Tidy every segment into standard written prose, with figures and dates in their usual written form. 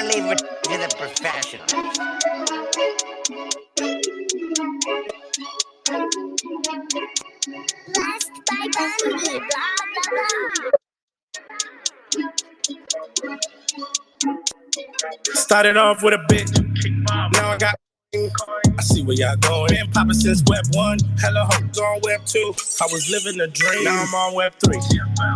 gotta leave it to the professionals. Blessed by Bundy, blah, blah, blah. Started off with a bitch. Now I got. I see where y'all going. Been poppin' since Web 1. Hella hoes on Web 2. I was living a dream. Now I'm on Web 3.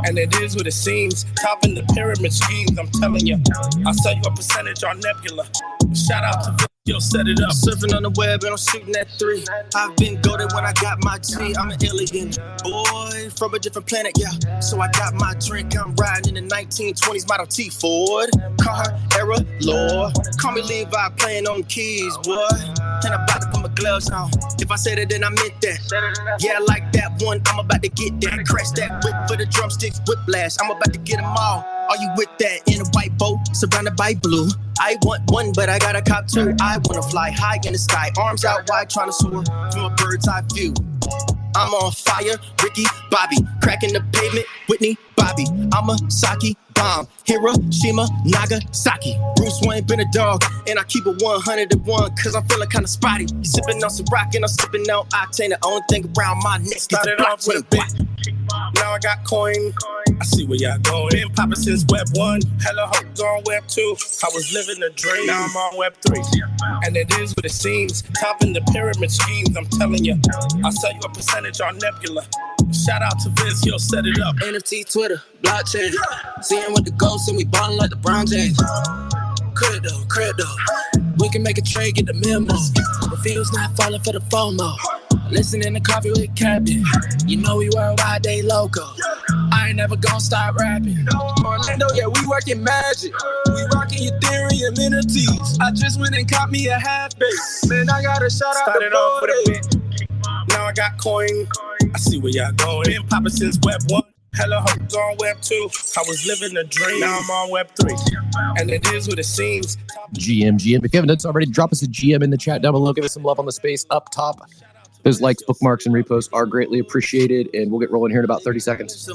And it is what it seems. Topping the pyramid schemes. I'm telling you. I'll sell you a percentage on Nebula. Shout out to Yo, set it up. Surfing on the web and I'm shooting at 3. I've been goated when I got my G. I'm an alien boy from a different planet, yeah. So I got my drink. I'm riding in the 1920s Model T Ford. Car era lore. Call me Levi playing on keys, boy. And I'm about to put my gloves on. If I said it, then I meant that. Yeah, I like that one. I'm about to get that. Crash that whip for the drumsticks, whiplash. I'm about to get them all. Are you with that in a white boat surrounded by blue? I want one, but I got a cop too. I wanna fly high in the sky, arms out wide, trying to soar from a bird's eye view. I'm on fire, Ricky, Bobby, cracking the pavement, Whitney, Bobby. I'm a Saki bomb, Hiroshima, Nagasaki. Bruce Wayne been a dog, and I keep it 101, cause I'm feeling kinda spotty. You sipping on some rock, and I'm sipping on octane. The only thing around my neck is the blockchain. Now I got coin. I see where y'all going. Been poppin' since Web 1. Hella hoes on Web 2. I was living a dream. Now I'm on Web 3. And it is what it seems. Topping the pyramid schemes. I'm telling you. I'll sell you a percentage on Nebula. Shout out to Vince. He'll set it up. NFT, Twitter, blockchain. Seeing with the ghosts and we ballin' like the Brown James. Crypto. We can make a trade, get the memo. The field's not falling for the FOMO. Listening to coffee with Captain. You know we worldwide, they loco. I ain't never gonna stop rapping. Orlando, yeah, we working magic. We rocking Ethereum entities. I just went and caught me a half base. Man, I got a shout out to off with a bit. Now I got coin. I see where y'all going. Been poppin' since Web 1. Hella hoes on Web 2. I was living a dream. Now I'm on Web 3. And it is what it seems. GM. If you haven't done so already, drop us a GM in the chat down below. Give us some love on the space up top. Those likes, bookmarks, and reposts are greatly appreciated, and we'll get rolling here in about 30 seconds.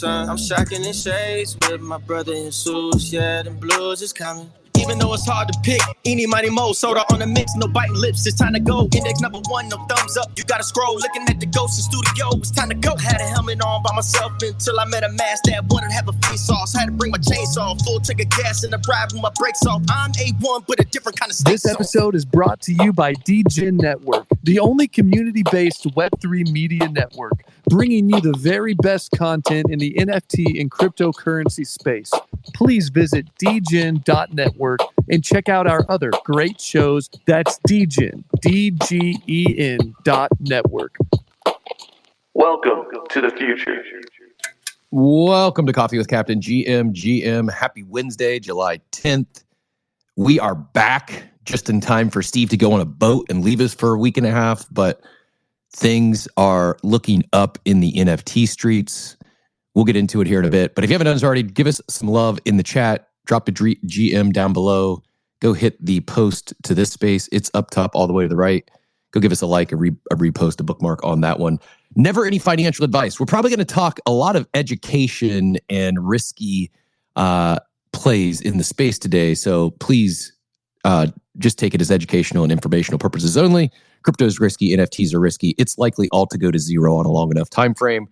I'm shocking in shades with my brother in suits. Yeah, them blues is coming. Even though it's hard to pick, eeny, mighty, mo, soda on the mix, no biting lips, it's time to go. Index number 1, no thumbs up, you gotta scroll. Looking at the ghost in studio, it's time to go. Had a helmet on by myself until I met a mask that wanted to have a face sauce. Had to bring my chainsaw, full tank of gas in the ride with my brakes off. I'm A1, but a different kind of state. This episode is brought to you by DGen Network, the only community-based Web3 media network, bringing you the very best content in the NFT and cryptocurrency space. Please visit dgen.network and check out our other great shows. That's DGen, DGEN.network. Welcome to the future. Welcome to Coffee with Captain GM. Happy Wednesday, July 10th. We are back just in time for Steve to go on a boat and leave us for a week and a half, but things are looking up in the NFT streets. We'll get into it here in a bit. But if you haven't done this already, give us some love in the chat. Drop a GM down below. Go hit the post to this space. It's up top all the way to the right. Go give us a like, a repost, a bookmark on that one. Never any financial advice. We're probably going to talk a lot of education and risky plays in the space today. So please just take it as educational and informational purposes only. Crypto is risky. NFTs are risky. It's likely all to go to zero on a long enough time frame.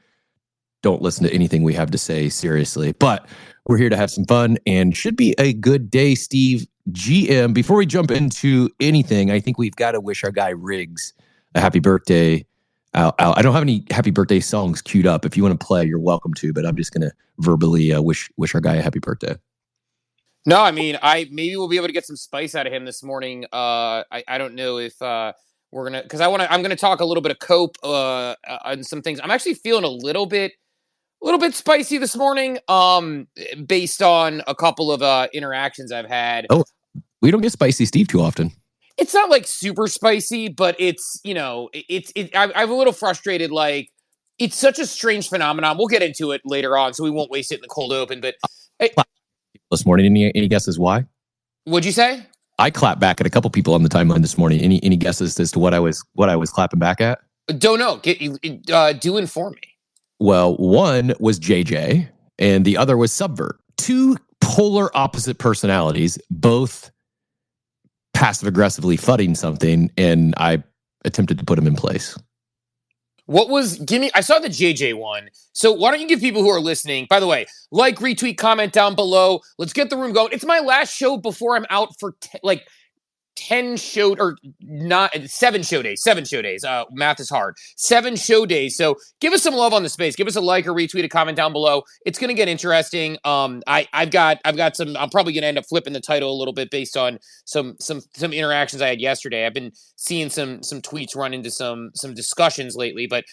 Don't listen to anything we have to say seriously. But we're here to have some fun and should be a good day, Steve. GM, before we jump into anything, I think we've got to wish our guy Riggs a happy birthday. I don't have any happy birthday songs queued up. If you want to play, you're welcome to, but I'm just going to verbally wish our guy a happy birthday. No, I mean, maybe we'll be able to get some spice out of him this morning. I don't know if we're gonna, because I'm gonna talk a little bit of cope on some things. I'm actually feeling a little bit spicy this morning, based on a couple of interactions I've had. Oh, we don't get spicy Steve too often. It's not like super spicy, but it's, I'm a little frustrated. Like, it's such a strange phenomenon. We'll get into it later on, so we won't waste it in the cold open. But hey, this morning, any guesses why? What'd you say? I clapped back at a couple people on the timeline this morning. Any guesses as to what I was clapping back at? Don't know. Do inform me. Well, one was JJ, and the other was Subvert. Two polar opposite personalities, both passive aggressively fudding something, and I attempted to put them in place. I saw the JJ one. So why don't you give people who are listening, by the way, like, retweet, comment down below. Let's get the room going. It's my last show before I'm out for 7 show days. Math is hard. 7 show days. So give us some love on the space. Give us a like or retweet, a comment down below. It's going to get interesting. I've got some. I'm probably going to end up flipping the title a little bit based on some interactions I had yesterday. I've been seeing some tweets run into some discussions lately, but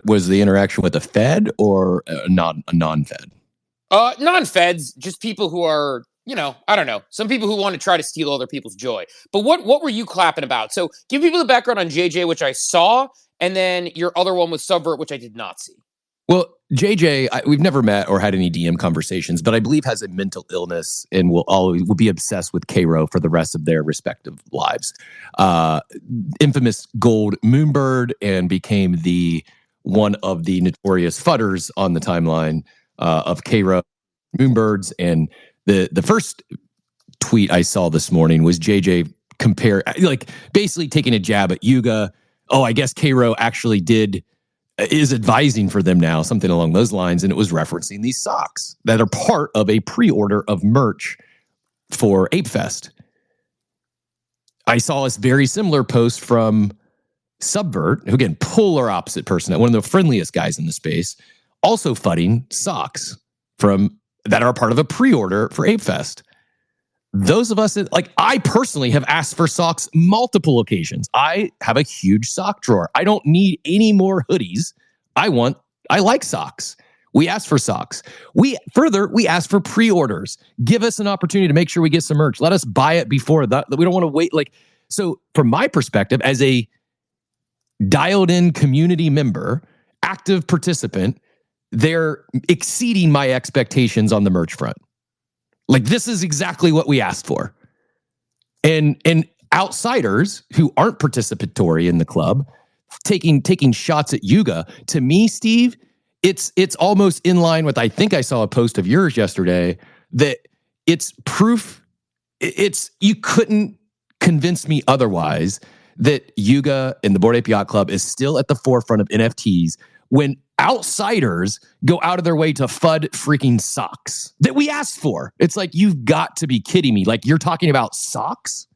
was the interaction with a Fed or a non-Fed? Non-Feds, just people who are, I don't know. Some people who want to try to steal other people's joy. But what were you clapping about? So give people the background on JJ, which I saw, and then your other one with Subvert, which I did not see. Well, JJ, we've never met or had any DM conversations, but I believe has a mental illness and will be obsessed with Cairo for the rest of their respective lives. Infamous gold Moonbird, and became one of the notorious fudders on the timeline of Cairo Moonbirds. And the first tweet I saw this morning was JJ basically taking a jab at Yuga. Oh, I guess Cairo actually is advising for them now, something along those lines. And it was referencing these socks that are part of a pre-order of merch for Ape Fest. I saw a very similar post from Subvert, who, again, polar opposite person, one of the friendliest guys in the space, also fudding socks that are part of a pre-order for Ape Fest. Those of us that, I personally have asked for socks multiple occasions. I have a huge sock drawer. I don't need any more hoodies. I like socks. We asked for socks. We asked for pre-orders. Give us an opportunity to make sure we get some merch. Let us buy it before that. We don't want to wait. So from my perspective, as a dialed in community member, active participant, they're exceeding my expectations on the merch front. This is exactly what we asked for. And outsiders who aren't participatory in the club taking shots at Yuga, to me, Steve, it's almost in line with, I think I saw a post of yours yesterday, that it's proof. You couldn't convince me otherwise that Yuga and the Bored Ape Yacht Club is still at the forefront of NFTs when outsiders go out of their way to FUD freaking socks that we asked for. It's like, you've got to be kidding me. You're talking about socks?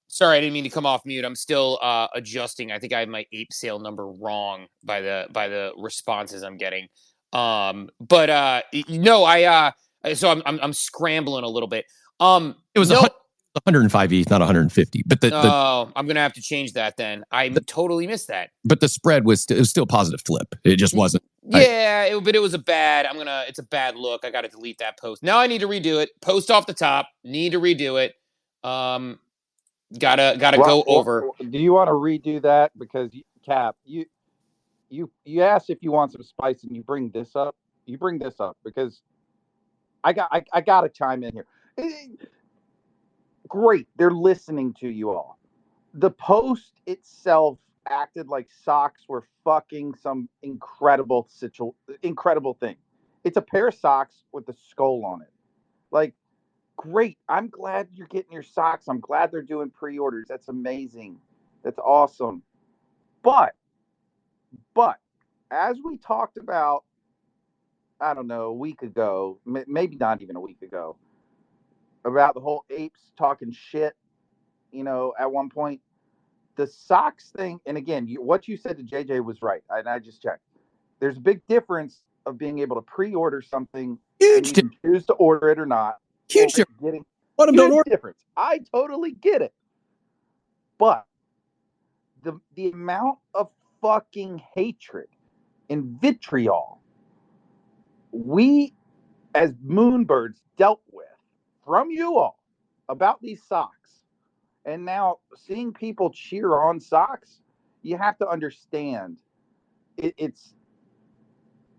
Sorry, I didn't mean to come off mute. I'm still adjusting. I think I have my ape sale number wrong by the responses I'm getting. So I'm scrambling a little bit. It was 105 ETH, not 150. But I'm gonna have to change that then. I totally missed that. But the spread was still a positive flip. It just wasn't. Yeah, but it was it's a bad look. I got to delete that post. Now I need to redo it. Post off the top. Need to redo it. Gotta go over. Do you want to redo that? Because Cap, you asked if you want some spice, and you bring this up. You bring this up because I got to chime in here. Great, they're listening to you all. The post itself acted like socks were fucking some incredible thing. It's a pair of socks with a skull on it. Great. I'm glad you're getting your socks. I'm glad they're doing pre-orders. That's amazing. That's awesome. But as we talked about, I don't know, a week ago, maybe not even a week ago, about the whole apes talking shit, at one point, the socks thing. And again, what you said to JJ was right. And I just checked. There's a big difference of being able to pre-order something. Huge and you can choose to order it or not. Huge difference. I totally get it. But the amount of fucking hatred and vitriol we as Moonbirds dealt with from you all about these socks, and now seeing people cheer on socks, you have to understand it's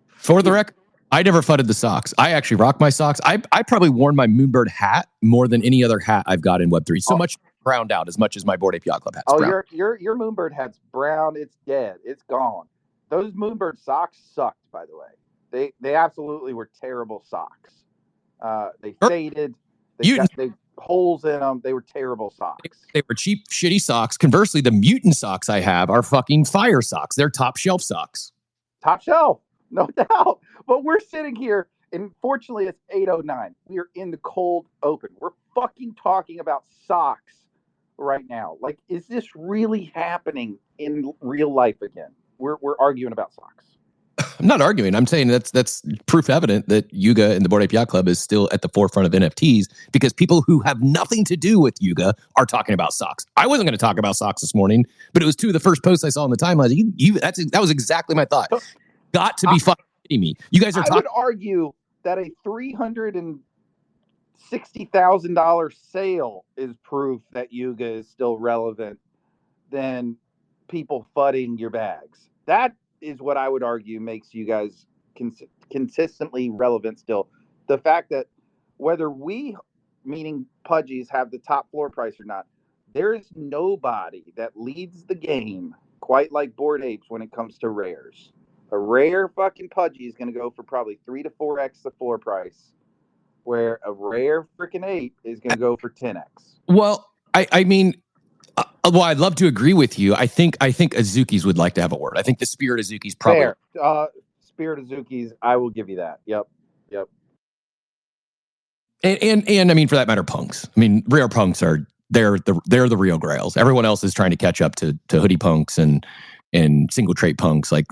for the record. I never fudded the socks. I actually rock my socks. I probably worn my Moonbird hat more than any other hat I've got in Web3. So much browned out, as much as my Bored Ape Yacht Club hat's brown. Your Moonbird hat's brown. It's dead. It's gone. Those Moonbird socks sucked, by the way. They absolutely were terrible socks. They faded. They holes in them. They were terrible socks. They were cheap, shitty socks. Conversely, the mutant socks I have are fucking fire socks. They're top shelf socks. Top shelf, no doubt. But we're sitting here, and fortunately, it's 8:09. We are in the cold open. We're fucking talking about socks right now. Like, is this really happening in real life again? We're arguing about socks. I'm not arguing. I'm saying that's proof evident that Yuga and the Bored Ape Yacht Club is still at the forefront of NFTs because people who have nothing to do with Yuga are talking about socks. I wasn't going to talk about socks this morning, but it was two of the first posts I saw on the timeline. That was exactly my thought. Got to be fucking kidding me. You guys are talking. I would argue that a $360,000 sale is proof that Yuga is still relevant than people fudding your bags. That is what I would argue makes you guys consistently relevant still. The fact that whether we, meaning Pudgies, have the top floor price or not, there is nobody that leads the game quite like Bored Apes when it comes to rares. A rare fucking Pudgy is going to go for probably 3 to 4x the floor price, where a rare freaking ape is going to go for 10x. Well, I mean, well, I'd love to agree with you. I think Azuki's would like to have a word. I think the Spirit Azuki's probably fair. Spirit Azuki's, I will give you that. Yep. And I mean, for that matter, punks. I mean, rare punks they're the real grails. Everyone else is trying to catch up to hoodie punks and single trait punks, like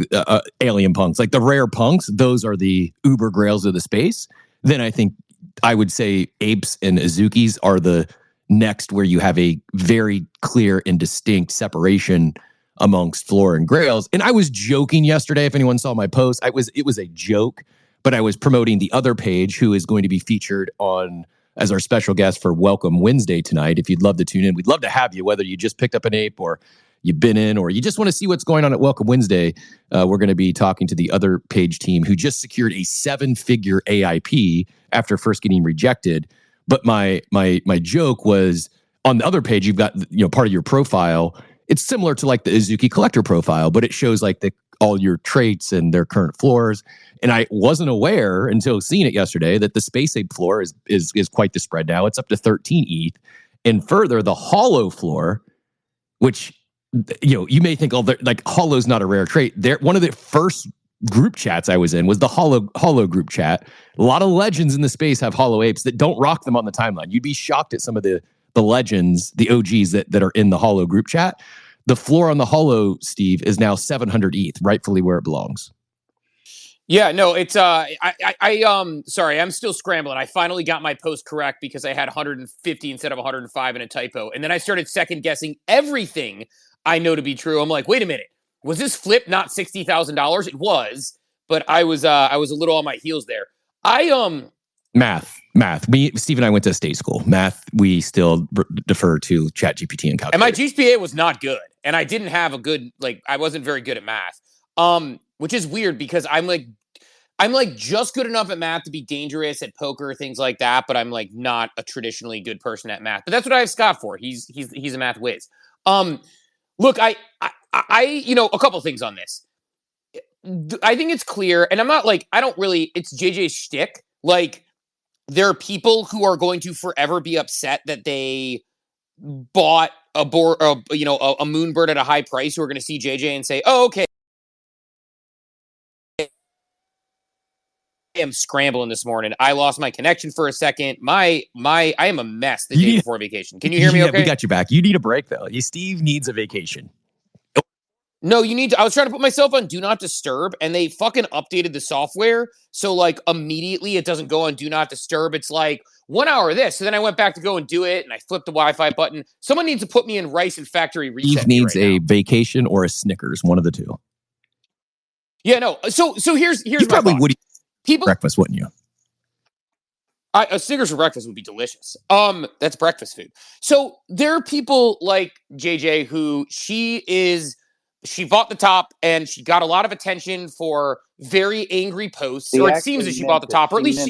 alien punks, like the rare punks. Those are the uber grails of the space. Then I think I would say apes and Azuki's are the next, where you have a very clear and distinct separation amongst floor and grails. And I was joking yesterday. If anyone saw my post, it was a joke, but I was promoting the other page who is going to be featured on as our special guest for Welcome Wednesday tonight. If you'd love to tune in, we'd love to have you, whether you just picked up an ape or you've been in, or you just want to see what's going on at Welcome Wednesday. We're going to be talking to the other page team who just secured a 7-figure AIP after first getting rejected. But my joke was, on the other page, you've got, part of your profile. It's similar to like the Azuki collector profile, but it shows like all your traits and their current floors. And I wasn't aware until seeing it yesterday that the Space Ape floor is quite the spread now. It's up to 13 ETH. And further, the Hollow floor, which, you may think, like Hollow's not a rare trait. One of the first group chats I was in was the Hollow group chat. A lot of legends in the space have Hollow apes that don't rock them on the timeline. You'd be shocked at some of the legends, the OGs that are in the Hollow group chat. The floor on the Hollow, Steve, is now 700 ETH, rightfully where it belongs. Yeah, no, it's sorry, I'm still scrambling. I finally got my post correct because I had 150 instead of 105 in a typo. And then I started second guessing everything I know to be true. I'm like, wait a minute. Was this flip not $60,000? It was, but I was a little on my heels there. Math. Steve and I went to state school. Math, we still defer to ChatGPT and calculate. And my GPA was not good, and I didn't have a good, I wasn't very good at math. Which is weird because I'm just good enough at math to be dangerous at poker, things like that, but I'm like not a traditionally good person at math. But that's what I have Scott for. He's a math whiz. Look, I a couple things on this. I think it's clear, and I'm not it's JJ's shtick. Like, there are people who are going to forever be upset that they bought a moonbird at a high price, who are going to see JJ and say, "Oh, okay." I am scrambling this morning. I lost my connection for a second. I am a mess the day before vacation. Can you hear me okay? We got you back. You need a break, though. Steve needs a vacation. No, I was trying to put myself on Do Not Disturb, and they fucking updated the software. So, immediately it doesn't go on Do Not Disturb. It's 1 hour of this. So then I went back to go and do it, and I flipped the Wi-Fi button. Someone needs to put me in rice and factory reset. Steve needs a vacation or a Snickers, one of the two. Yeah, no. So here's you probably would eat breakfast, wouldn't you? A Snickers for breakfast would be delicious. That's breakfast food. So there are people like JJ who she bought the top and she got a lot of attention for very angry posts, or it seems that she bought the top, or at least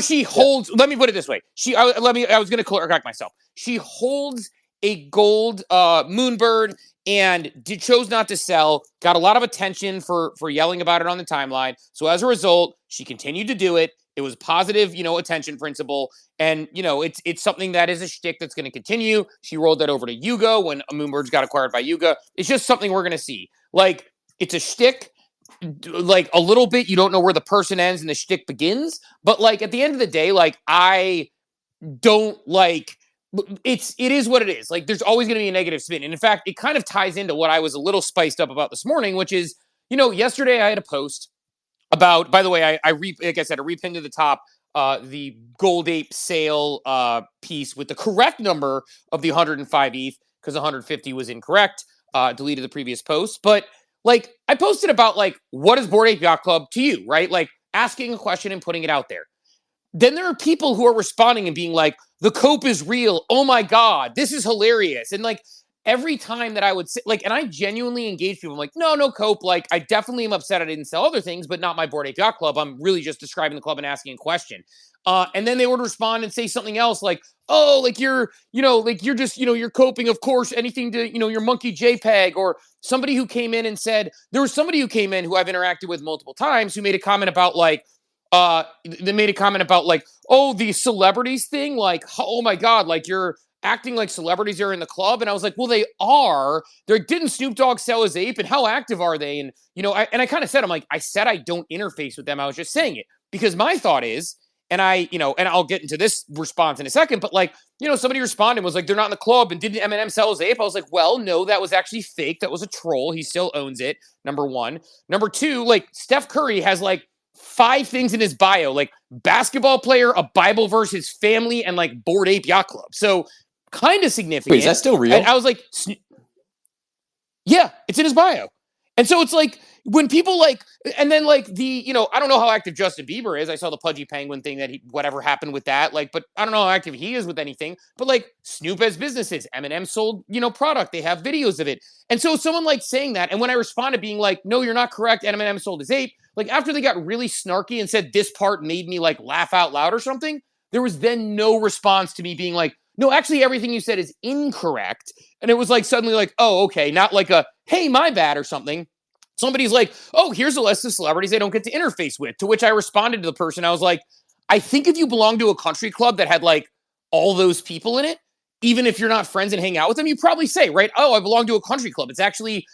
she holds. Let me put it this way: I was going to correct myself. She holds a gold moonbird and chose not to sell, got a lot of attention for yelling about it on the timeline. So as a result, she continued to do it. It was positive, attention principle. And, it's something that is a shtick that's going to continue. She rolled that over to Yuga when Moonbirds got acquired by Yuga. It's just something we're going to see. Like, it's a shtick. Like, a little bit, you don't know where the person ends and the shtick begins. But, like, at the end of the day, like, I don't like... it is what it is. Like, there's always going to be a negative spin. And in fact, it kind of ties into what I was a little spiced up about this morning, which is, yesterday I had a post about, by the way, like I said, I repinned to the top the Gold Ape sale piece with the correct number of the 105 ETH, because 150 was incorrect. Deleted the previous post. But, like, I posted about, like, what is Bored Ape Yacht Club to you, right? Like, asking a question and putting it out there. Then there are people who are responding and being like, the cope is real. Oh my God, this is hilarious. And like every time that I would say, like, and I genuinely engage people, I'm like, no cope. Like, I definitely am upset I didn't sell other things, but not my Bored Ape Yacht Club. I'm really just describing the club and asking a question. And then they would respond and say something else like, oh, like you're just, you're coping, of course, anything to, your monkey JPEG. Or somebody who came in and said, there was somebody who came in who I've interacted with multiple times who made a comment about like, they made a comment about like, oh, the celebrities thing, like, oh my God, like you're acting like celebrities are in the club. And I was like, well, they are. Didn't Snoop Dogg sell his ape, and how active are they? And I kind of said, I'm like, I said I don't interface with them. I was just saying it because my thought is, and and I'll get into this response in a second, but like, somebody responded and was like, they're not in the club, and didn't Eminem sell his ape? I was like, well, no, that was actually fake. That was a troll. He still owns it. Number one. Number two, like Steph Curry has like 5 things in his bio, like basketball player, a Bible verse, his family, and like Bored Ape Yacht Club. So kind of significant. Wait, is that still real? And I was like, yeah, it's in his bio. And so it's like when people like, and then like I don't know how active Justin Bieber is. I saw the Pudgy Penguin thing that whatever happened with that. Like, but I don't know how active he is with anything. But like Snoop has businesses. Eminem sold, product. They have videos of it. And so someone like saying that, and when I responded being like, no, you're not correct. Eminem sold his ape. Like after they got really snarky and said this part made me like laugh out loud or something, there was then no response to me being like, no, actually everything you said is incorrect. And it was like suddenly like, oh, okay, not like a, hey, my bad or something. Somebody's like, oh, here's a list of celebrities they don't get to interface with. To which I responded to the person. I was like, I think if you belong to a country club that had like all those people in it, even if you're not friends and hang out with them, you probably say, right, oh, I belong to a country club. It's actually,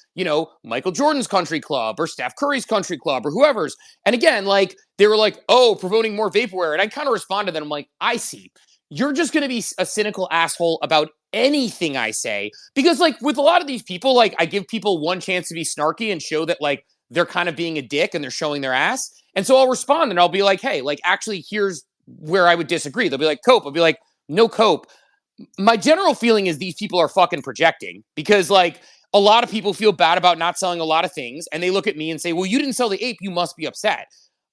Michael Jordan's country club or Steph Curry's country club or whoever's. And again, like they were like, oh, promoting more vaporware. And I kind of responded to them. I'm like, I see. You're just going to be a cynical asshole about anything I say. Because like with a lot of these people, like I give people one chance to be snarky and show that like they're kind of being a dick and they're showing their ass. And so I'll respond and I'll be like, hey, like actually here's where I would disagree. They'll be like, cope. I'll be like, no cope. My general feeling is these people are fucking projecting because like a lot of people feel bad about not selling a lot of things. And they look at me and say, well, you didn't sell the ape. You must be upset.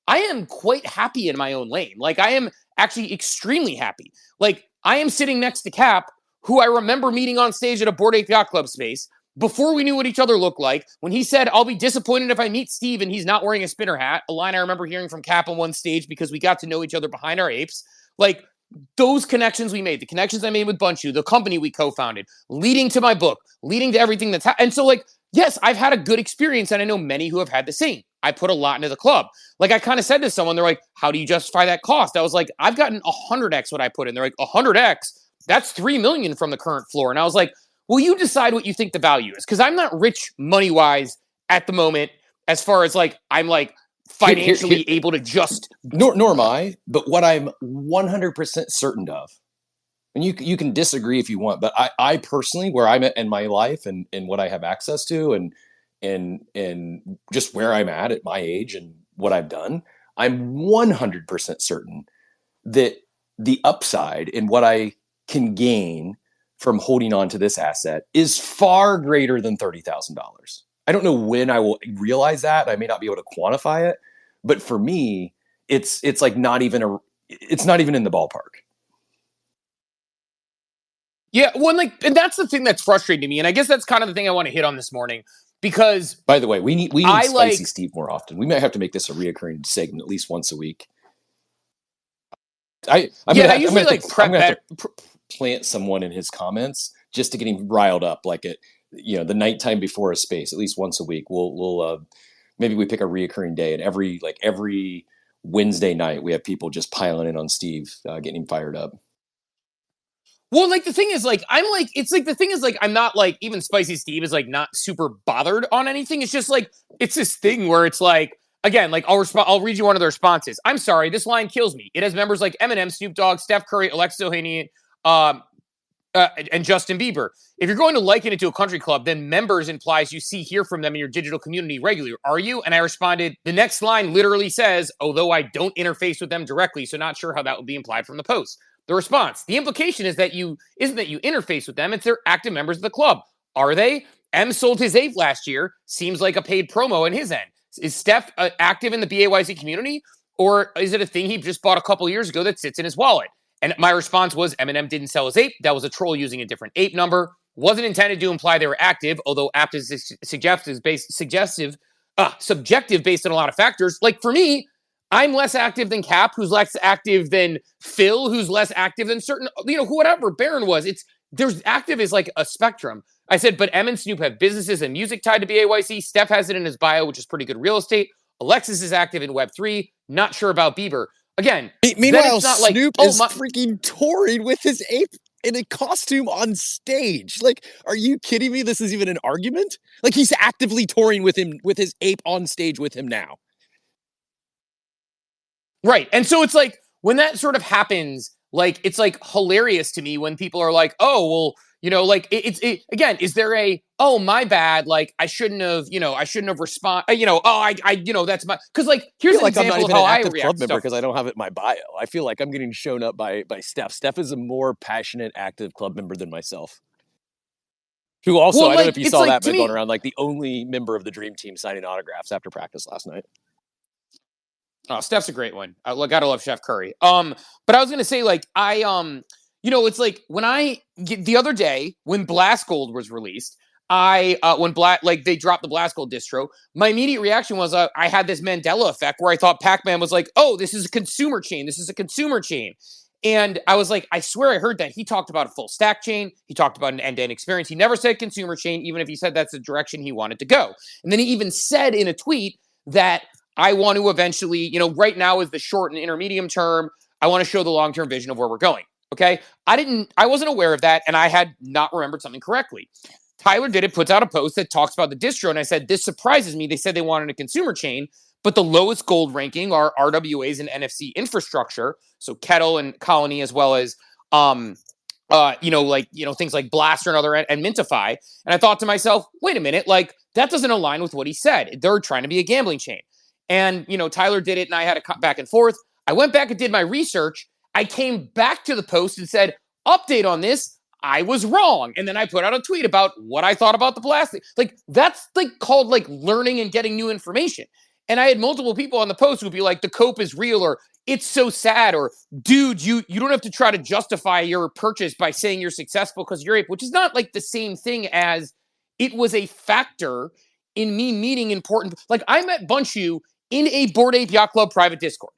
I am quite happy in my own lane. Like I am actually extremely happy. Like I am sitting next to Cap, who I remember meeting on stage at a Bored Ape Yacht Club space before we knew what each other looked like. When he said, I'll be disappointed if I meet Steve and he's not wearing a spinner hat, a line I remember hearing from Cap on one stage because we got to know each other behind our apes. Like those connections we made, the connections I made with Bunchu, the company we co-founded, leading to my book, leading to everything that's and so like, yes, I've had a good experience and I know many who have had the same. I put a lot into the club. Like I kind of said to someone, they're like, how do you justify that cost? I was like, I've gotten 100x what I put in. They're like, 100x? That's 3 million from the current floor. And I was like, well, you decide what you think the value is. Because I'm not rich money-wise at the moment as far as like, I'm like financially able to just... Nor am I, but what I'm 100% certain of, and you can disagree if you want, but I personally, where I'm at in my life and what I have access to and just where I'm at my age and what I've done, I'm 100% certain that the upside in what I can gain from holding on to this asset is far greater than $30,000. I don't know when I will realize that. I may not be able to quantify it, but for me, it's like it's not even in the ballpark. Yeah, well, like, and that's the thing that's frustrating to me, and I guess that's kind of the thing I want to hit on this morning. Because, by the way, we need Spicy Steve more often. We might have to make this a reoccurring segment at least once a week. I'm gonna plant someone in his comments just to get him riled up, like it the nighttime before a space, at least once a week, we'll maybe we pick a reoccurring day, and every Wednesday night we have people just piling in on Steve, getting him fired up. Well, like the thing is, like I'm not like even Spicy Steve is like not super bothered on anything. It's just like it's this thing where it's like again, like I'll read you one of the responses. I'm sorry, this line kills me. It has members like Eminem, Snoop Dogg, Steph Curry, Alexis Ohanian, and Justin Bieber. If you're going to liken it to a country club, then members implies you hear from them in your digital community regularly. Are you? And I responded, the next line literally says, although I don't interface with them directly, so not sure how that would be implied from the post. The response, the implication is that isn't that you interface with them, it's they're active members of the club. Are they? M sold his ape last year. Seems like a paid promo in his end. Is Steph active in the BAYC community? Or is it a thing he just bought a couple years ago that sits in his wallet? And my response was Eminem didn't sell his ape. That was a troll using a different ape number. Wasn't intended to imply they were active, although active is subjective based on a lot of factors. Like for me, I'm less active than Cap, who's less active than Phil, who's less active than certain, whatever Baron was. There's active is like a spectrum. I said, but Em and Snoop have businesses and music tied to BAYC. Steph has it in his bio, which is pretty good real estate. Alexis is active in Web3. Not sure about Bieber. Again, meanwhile, Snoop is freaking touring with his ape in a costume on stage. Like, are you kidding me? This is even an argument? Like, he's actively touring with his ape on stage with him now. Right. And so it's like when that sort of happens, like it's like hilarious to me when people are like, oh, well, like again, is there oh, my bad. Like I shouldn't have responded, that's my, cause like, here's an example of how I react club member because I don't have it in my bio. I feel like I'm getting shown up by Steph. Steph is a more passionate, active club member than myself. Who also, I don't know if you saw that, but going around like the only member of the dream team signing autographs after practice last night. Oh, Steph's a great one. I gotta love Chef Curry. But I was gonna say, like, it's like when the other day when Blast Gold was released, they dropped the Blast Gold distro. My immediate reaction was I had this Mandela effect where I thought Pac-Man was like, oh, this is a consumer chain. This is a consumer chain. And I was like, I swear I heard that. He talked about a full stack chain. He talked about an end-to-end experience. He never said consumer chain, even if he said that's the direction he wanted to go. And then he even said in a tweet that I want to eventually, right now is the short and intermediate term. I want to show the long-term vision of where we're going. Okay. I wasn't aware of that. And I had not remembered something correctly. Tyler did it, puts out a post that talks about the distro. And I said, this surprises me. They said they wanted a consumer chain, but the lowest gold ranking are RWAs and NFC infrastructure. So Kettle and Colony, as well as, things like Blaster and other and Mintify. And I thought to myself, wait a minute, like that doesn't align with what he said. They're trying to be a gambling chain. And, Tyler did it and I had a back and forth. I went back and did my research. I came back to the post and said, update on this. I was wrong. And then I put out a tweet about what I thought about the blasting. Like, that's like called like learning and getting new information. And I had multiple people on the post who'd be like, the cope is real, or it's so sad, or dude, you don't have to try to justify your purchase by saying you're successful because you're ape, which is not like the same thing as it was a factor in me meeting important. Like I met Bunchu in a Bored Ape Yacht Club private Discord.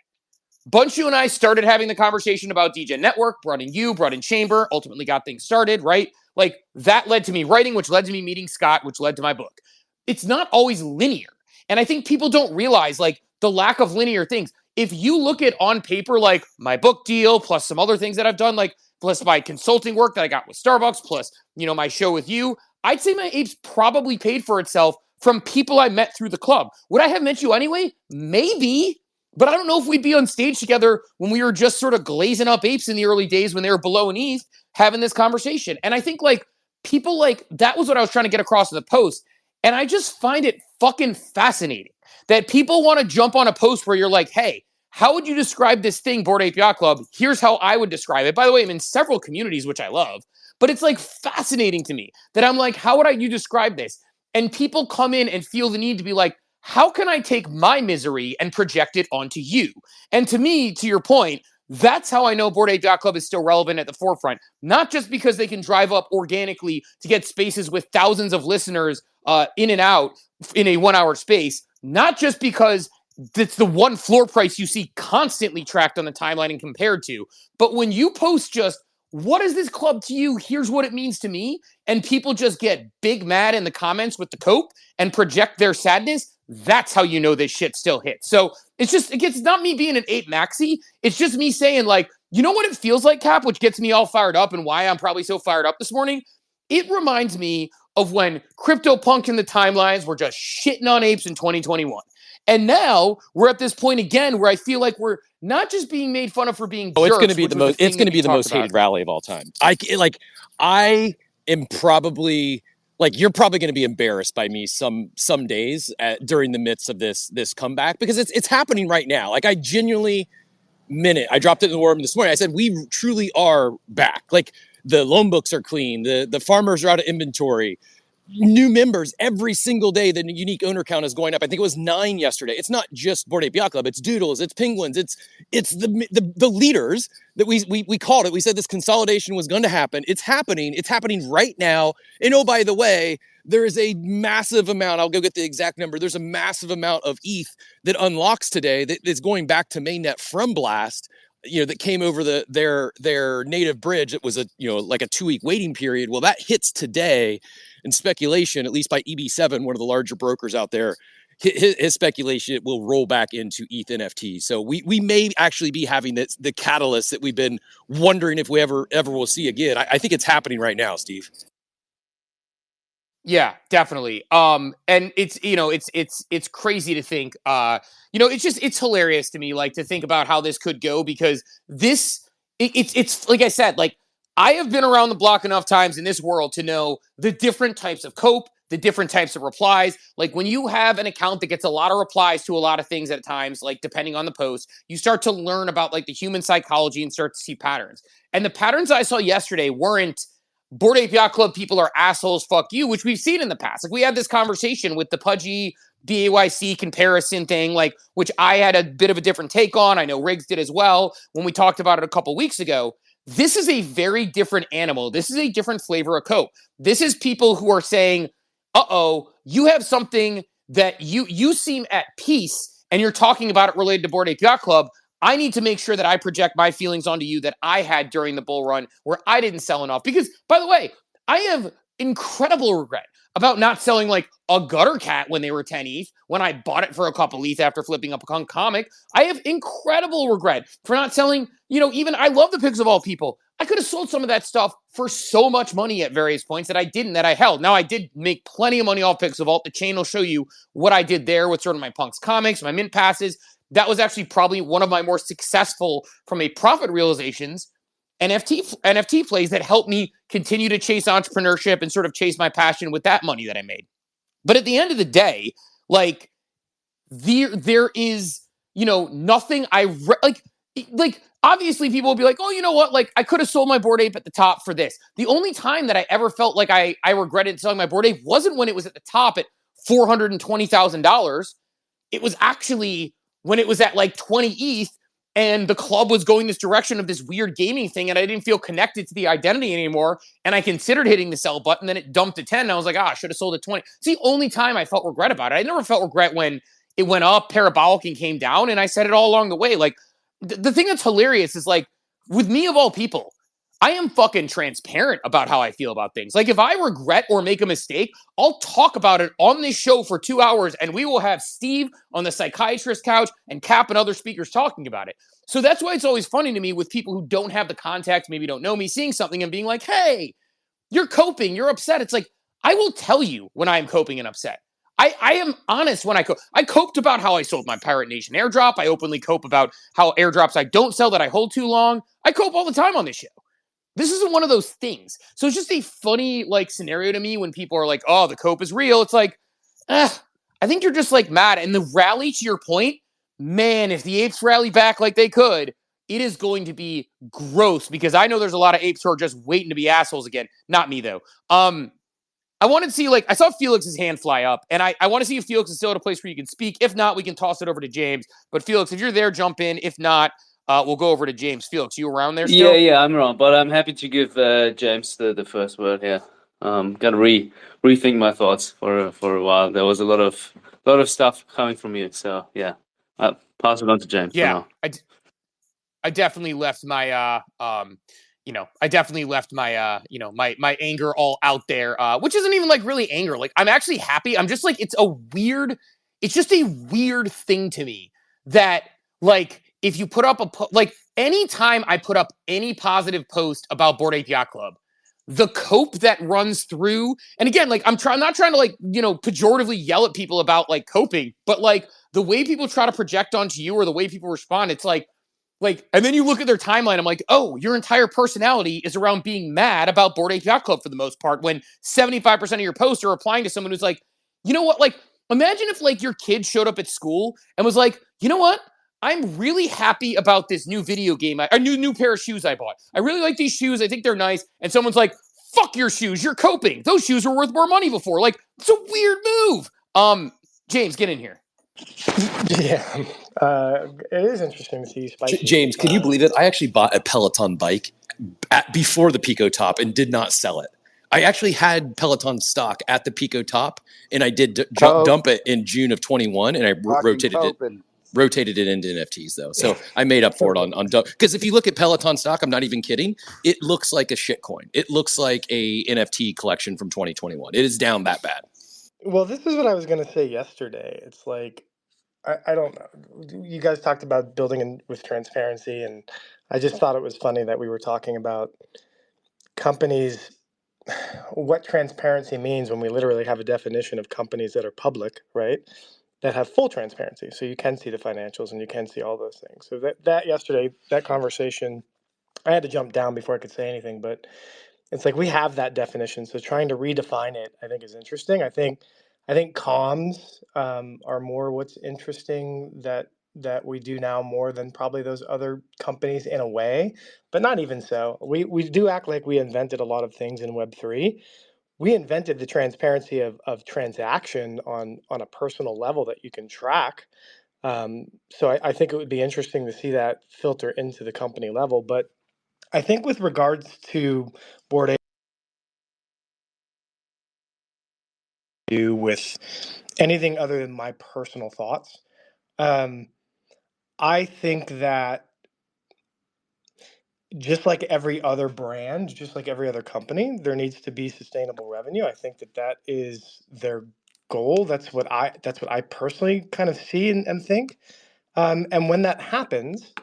Bunchu and I started having the conversation about DJ Network, brought in Chamber, ultimately got things started, right? Like that led to me writing, which led to me meeting Scott, which led to my book. It's not always linear. And I think people don't realize like the lack of linear things. If you look at on paper, like my book deal, plus some other things that I've done, like plus my consulting work that I got with Starbucks, plus, my show with you, I'd say my apes probably paid for itself from people I met through the club. Would I have met you anyway? Maybe, but I don't know if we'd be on stage together when we were just sort of glazing up apes in the early days when they were below and ETH having this conversation. And I think like people like that was what I was trying to get across in the post. And I just find it fucking fascinating that people want to jump on a post where you're like, hey, how would you describe this thing, Bored Ape Yacht Club? Here's how I would describe it. By the way, I'm in several communities, which I love, but it's like fascinating to me that I'm like, how would you describe this? And people come in and feel the need to be like, how can I take my misery and project it onto you? And to me, to your point, that's how I know Bored Ape Yacht Club is still relevant at the forefront. Not just because they can drive up organically to get spaces with thousands of listeners in and out in a 1 hour space. Not just because it's the one floor price you see constantly tracked on the timeline and compared to. But when you post just what is this club to you? Here's what it means to me. And people just get big mad in the comments with the cope and project their sadness. That's how you know this shit still hits. So it's not me being an 8 maxi. It's just me saying, like, you know what it feels like, Cap, which gets me all fired up and why I'm probably so fired up this morning? It reminds me of when CryptoPunk and the timelines were just shitting on apes in 2021. And now we're at this point again where I feel like we're not just being made fun of for being jerks. It's going to be the most. It's going to be the most hated rally of all time. I am probably you're probably going to be embarrassed by me some days during the midst of this comeback, because it's happening right now. Like, I genuinely meant it. I dropped it in the war room this morning. I said we truly are back. Like, the loan books are clean. The farmers are out of inventory. New members every single day. The unique owner count is going up. I think it was 9 yesterday. It's not just Bored Ape Yacht Club. It's Doodles. It's Penguins. It's the leaders that we called it. We said this consolidation was going to happen. It's happening. It's happening right now. And oh, by the way, there is a massive amount. I'll go get the exact number. There's a massive amount of ETH that unlocks today that is going back to mainnet from Blast. That came over their native bridge. It was a 2-week waiting period. Well, that hits today. And speculation, at least by EB7, one of the larger brokers out there, his speculation, it will roll back into ETH NFT. So we may actually be having the catalyst that we've been wondering if we ever will see again. I think it's happening right now, Steve. Yeah, definitely. And it's crazy to think, it's hilarious to me, like, to think about how this could go, because it's like I said, like, I have been around the block enough times in this world to know the different types of cope, the different types of replies. Like, when you have an account that gets a lot of replies to a lot of things at times, like, depending on the post, you start to learn about, like, the human psychology and start to see patterns. And the patterns I saw yesterday weren't Bored Ape Yacht Club people are assholes, fuck you, which we've seen in the past. Like, we had this conversation with the Pudgy BAYC comparison thing, like, which I had a bit of a different take on. I know Riggs did as well when we talked about it a couple weeks ago. This is a very different animal. This is a different flavor of cope. This is people who are saying, you have something that you seem at peace and you're talking about it related to Bored Ape Yacht Club. I need to make sure that I project my feelings onto you that I had during the bull run where I didn't sell enough. Because, by the way, I have incredible regret about not selling, like, a gutter cat when they were 10 ETH, when I bought it for a couple ETH after flipping up a comic. I have incredible regret for not selling, even I love the Pigs of All People. I could have sold some of that stuff for so much money at various points that I didn't, that I held. Now, I did make plenty of money off Pigs of All. The chain will show you what I did there with sort of my Punks comics, my mint passes. That was actually probably one of my more successful, from a profit realizations, NFT plays that helped me continue to chase entrepreneurship and sort of chase my passion with that money that I made. But at the end of the day, like, there is, nothing like obviously people will be like, oh, you know what? Like, I could have sold my Bored Ape at the top for this. The only time that I ever felt like I regretted selling my Bored Ape wasn't when it was at the top at $420,000. It was actually when it was at like 20 ETH and the club was going this direction of this weird gaming thing, and I didn't feel connected to the identity anymore, and I considered hitting the sell button, then it dumped to 10, and I was like, I should have sold at 20. It's the only time I felt regret about it. I never felt regret when it went up, parabolic, and came down, and I said it all along the way. Like, the thing that's hilarious is, like, with me of all people, I am fucking transparent about how I feel about things. Like, if I regret or make a mistake, I'll talk about it on this show for 2 hours, and we will have Steve on the psychiatrist couch and Cap and other speakers talking about it. So that's why it's always funny to me with people who don't have the context, maybe don't know me, seeing something and being like, hey, you're coping, you're upset. It's like, I will tell you when I am coping and upset. I am honest when I cope. I coped about how I sold my Pirate Nation airdrop. I openly cope about how airdrops I don't sell that I hold too long. I cope all the time on this show. This isn't one of those things. So it's just a funny, like, scenario to me when people are like, oh, the cope is real. It's like, I think you're just, like, mad. And the rally, to your point, man, if the apes rally back like they could, it is going to be gross, because I know there's a lot of apes who are just waiting to be assholes again. Not me, though. I want to see, like, I saw Felix's hand fly up, and I want to see if Felix is still at a place where you can speak. If not, we can toss it over to James. But Felix, if you're there, jump in. If not, we'll go over to James. Felix, you around there still? Yeah, I'm around, but I'm happy to give James the first word here. Got to rethink my thoughts for a while. There was a lot of stuff coming from you, so yeah, I'll pass it on to James. Yeah, I definitely left my I definitely left my, my anger all out there, which isn't even like really anger. Like, I'm actually happy. I'm just like, it's just a weird thing to me that, like, if you put up anytime I put up any positive post about Bored Ape Yacht Club, the cope that runs through, and again, like, I'm not trying to, like, pejoratively yell at people about, like, coping, but, like, the way people try to project onto you or the way people respond, it's like, and then you look at their timeline, I'm like, oh, your entire personality is around being mad about Bored Ape Yacht Club for the most part, when 75% of your posts are replying to someone who's like, you know what, like, imagine if, like, your kid showed up at school and was like, you know what, I'm really happy about this new video game, a new pair of shoes I bought. I really like these shoes. I think they're nice. And someone's like, fuck your shoes. You're coping. Those shoes were worth more money before. Like, it's a weird move. James, get in here. Yeah, it is interesting to see Spicy. James, can you believe it? I actually bought a Peloton bike before the Pico Top and did not sell it. I actually had Peloton stock at the Pico Top, and I did dump it in June of 21, and I rotated it into NFTs though. So I made up for it on because if you look at Peloton stock, I'm not even kidding. It looks like a shit coin. It looks like a NFT collection from 2021. It is down that bad. Well, this is what I was going to say yesterday. It's like, I don't know. You guys talked about building with transparency, and I just thought it was funny that we were talking about companies, what transparency means when we literally have a definition of companies that are public, right? That have full transparency. So you can see the financials and you can see all those things. So that yesterday, that conversation, I had to jump down before I could say anything, but it's like we have that definition. So trying to redefine it, I think, is interesting. I think comms are more what's interesting that we do now more than probably those other companies in a way, but not even so. We do act like we invented a lot of things in Web3. We invented the transparency of transaction on a personal level that you can track. So I think it would be interesting to see that filter into the company level. But I think with regards to Bored Ape, do with anything other than my personal thoughts, I think that just like every other brand, just like every other company, there needs to be sustainable revenue. I think that is their goal. That's what I personally kind of see and think. And when that happens,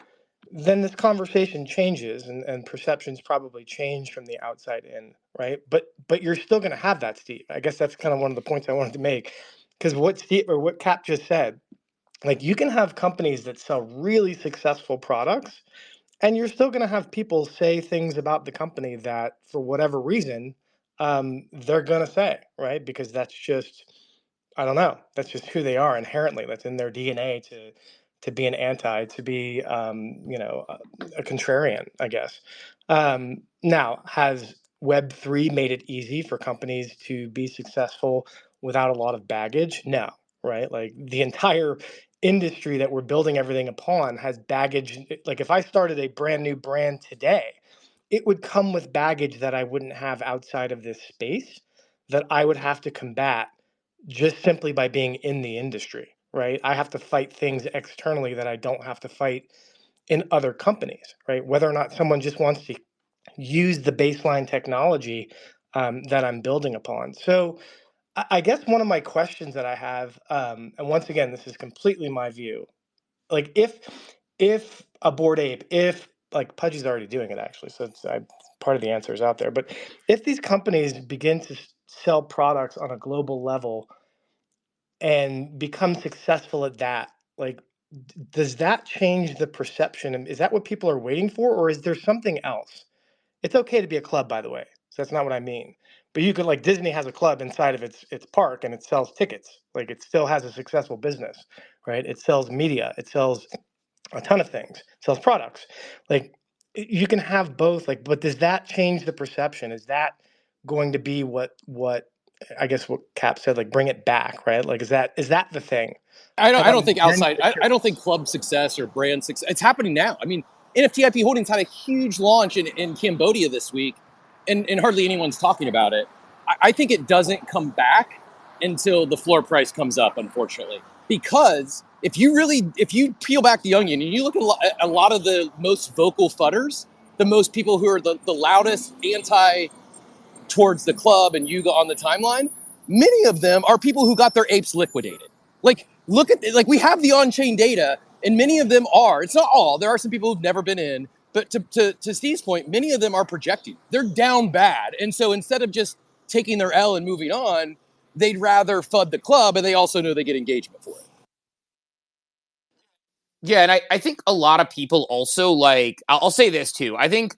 then this conversation changes and perceptions probably change from the outside in, right? But you're still going to have that, Steve. I guess that's kind of one of the points I wanted to make, because what Cap just said, like, you can have companies that sell really successful products, and you're still going to have people say things about the company that, for whatever reason, they're going to say, right? Because that's just, I don't know. That's just who they are inherently. That's in their DNA to be an anti, to be a contrarian, I guess. Now, has Web3 made it easy for companies to be successful without a lot of baggage? No, right? Like, the entire industry that we're building everything upon has baggage. Like, if I started a brand new brand today, it would come with baggage that I wouldn't have outside of this space, that I would have to combat just simply by being in the industry, right? I have to fight things externally that I don't have to fight in other companies, right? Whether or not someone just wants to use the baseline technology that I'm building upon. So I guess one of my questions that I have, and once again, this is completely my view, like, if a Bored Ape, if, like, Pudgy's already doing it actually, so part of the answer is out there, but if these companies begin to sell products on a global level and become successful at that, like, does that change the perception? And is that what people are waiting for, or is there something else? It's okay to be a club, by the way. So that's not what I mean. But you could, like, Disney has a club inside of its park, and it sells tickets. Like, it still has a successful business, right? It sells media. It sells a ton of things. It sells products. Like, you can have both. Like, but does that change the perception? Is that going to be what I guess what Cap said? Like, bring it back, right? Like, is that the thing? I don't think outside. I don't think club success or brand success. It's happening now. I mean, NFT IP Holdings had a huge launch in Cambodia this week, and hardly anyone's talking about it. I think it doesn't come back until the floor price comes up, unfortunately. Because if you peel back the onion and you look at a lot of the most vocal fudders, the most people who are the loudest anti towards the club and Yuga on the timeline, many of them are people who got their apes liquidated. Like, look at, like, we have the on-chain data, and many of them are, it's not all, there are some people who've never been in, but to Steve's point, many of them are projecting. They're down bad. And so instead of just taking their L and moving on, they'd rather FUD the club, and they also know they get engagement for it. Yeah, and I think a lot of people also, like, I'll say this too. I think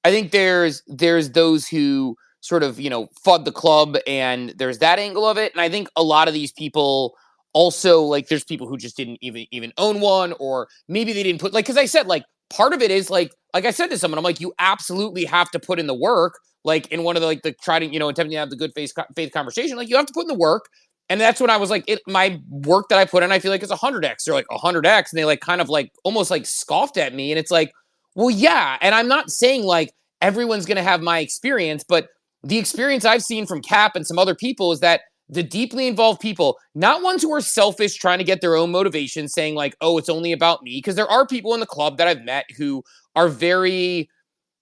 there's those who sort of, FUD the club, and there's that angle of it. And I think a lot of these people also, like, there's people who just didn't even own one, or maybe they didn't put, like, because I said, like, part of it is like I said to someone, I'm like, you absolutely have to put in the work, like, in one of the, like, the try to, attempting to have the good faith conversation, like, you have to put in the work. And that's when I was like, my work that I put in, I feel like is 100x. They're like 100x. And they like kind of like almost like scoffed at me. And it's like, well, yeah. And I'm not saying like everyone's going to have my experience, but the experience I've seen from Cap and some other people is that the deeply involved people, not ones who are selfish, trying to get their own motivation, saying like, oh, it's only about me. Because there are people in the club that I've met who are very,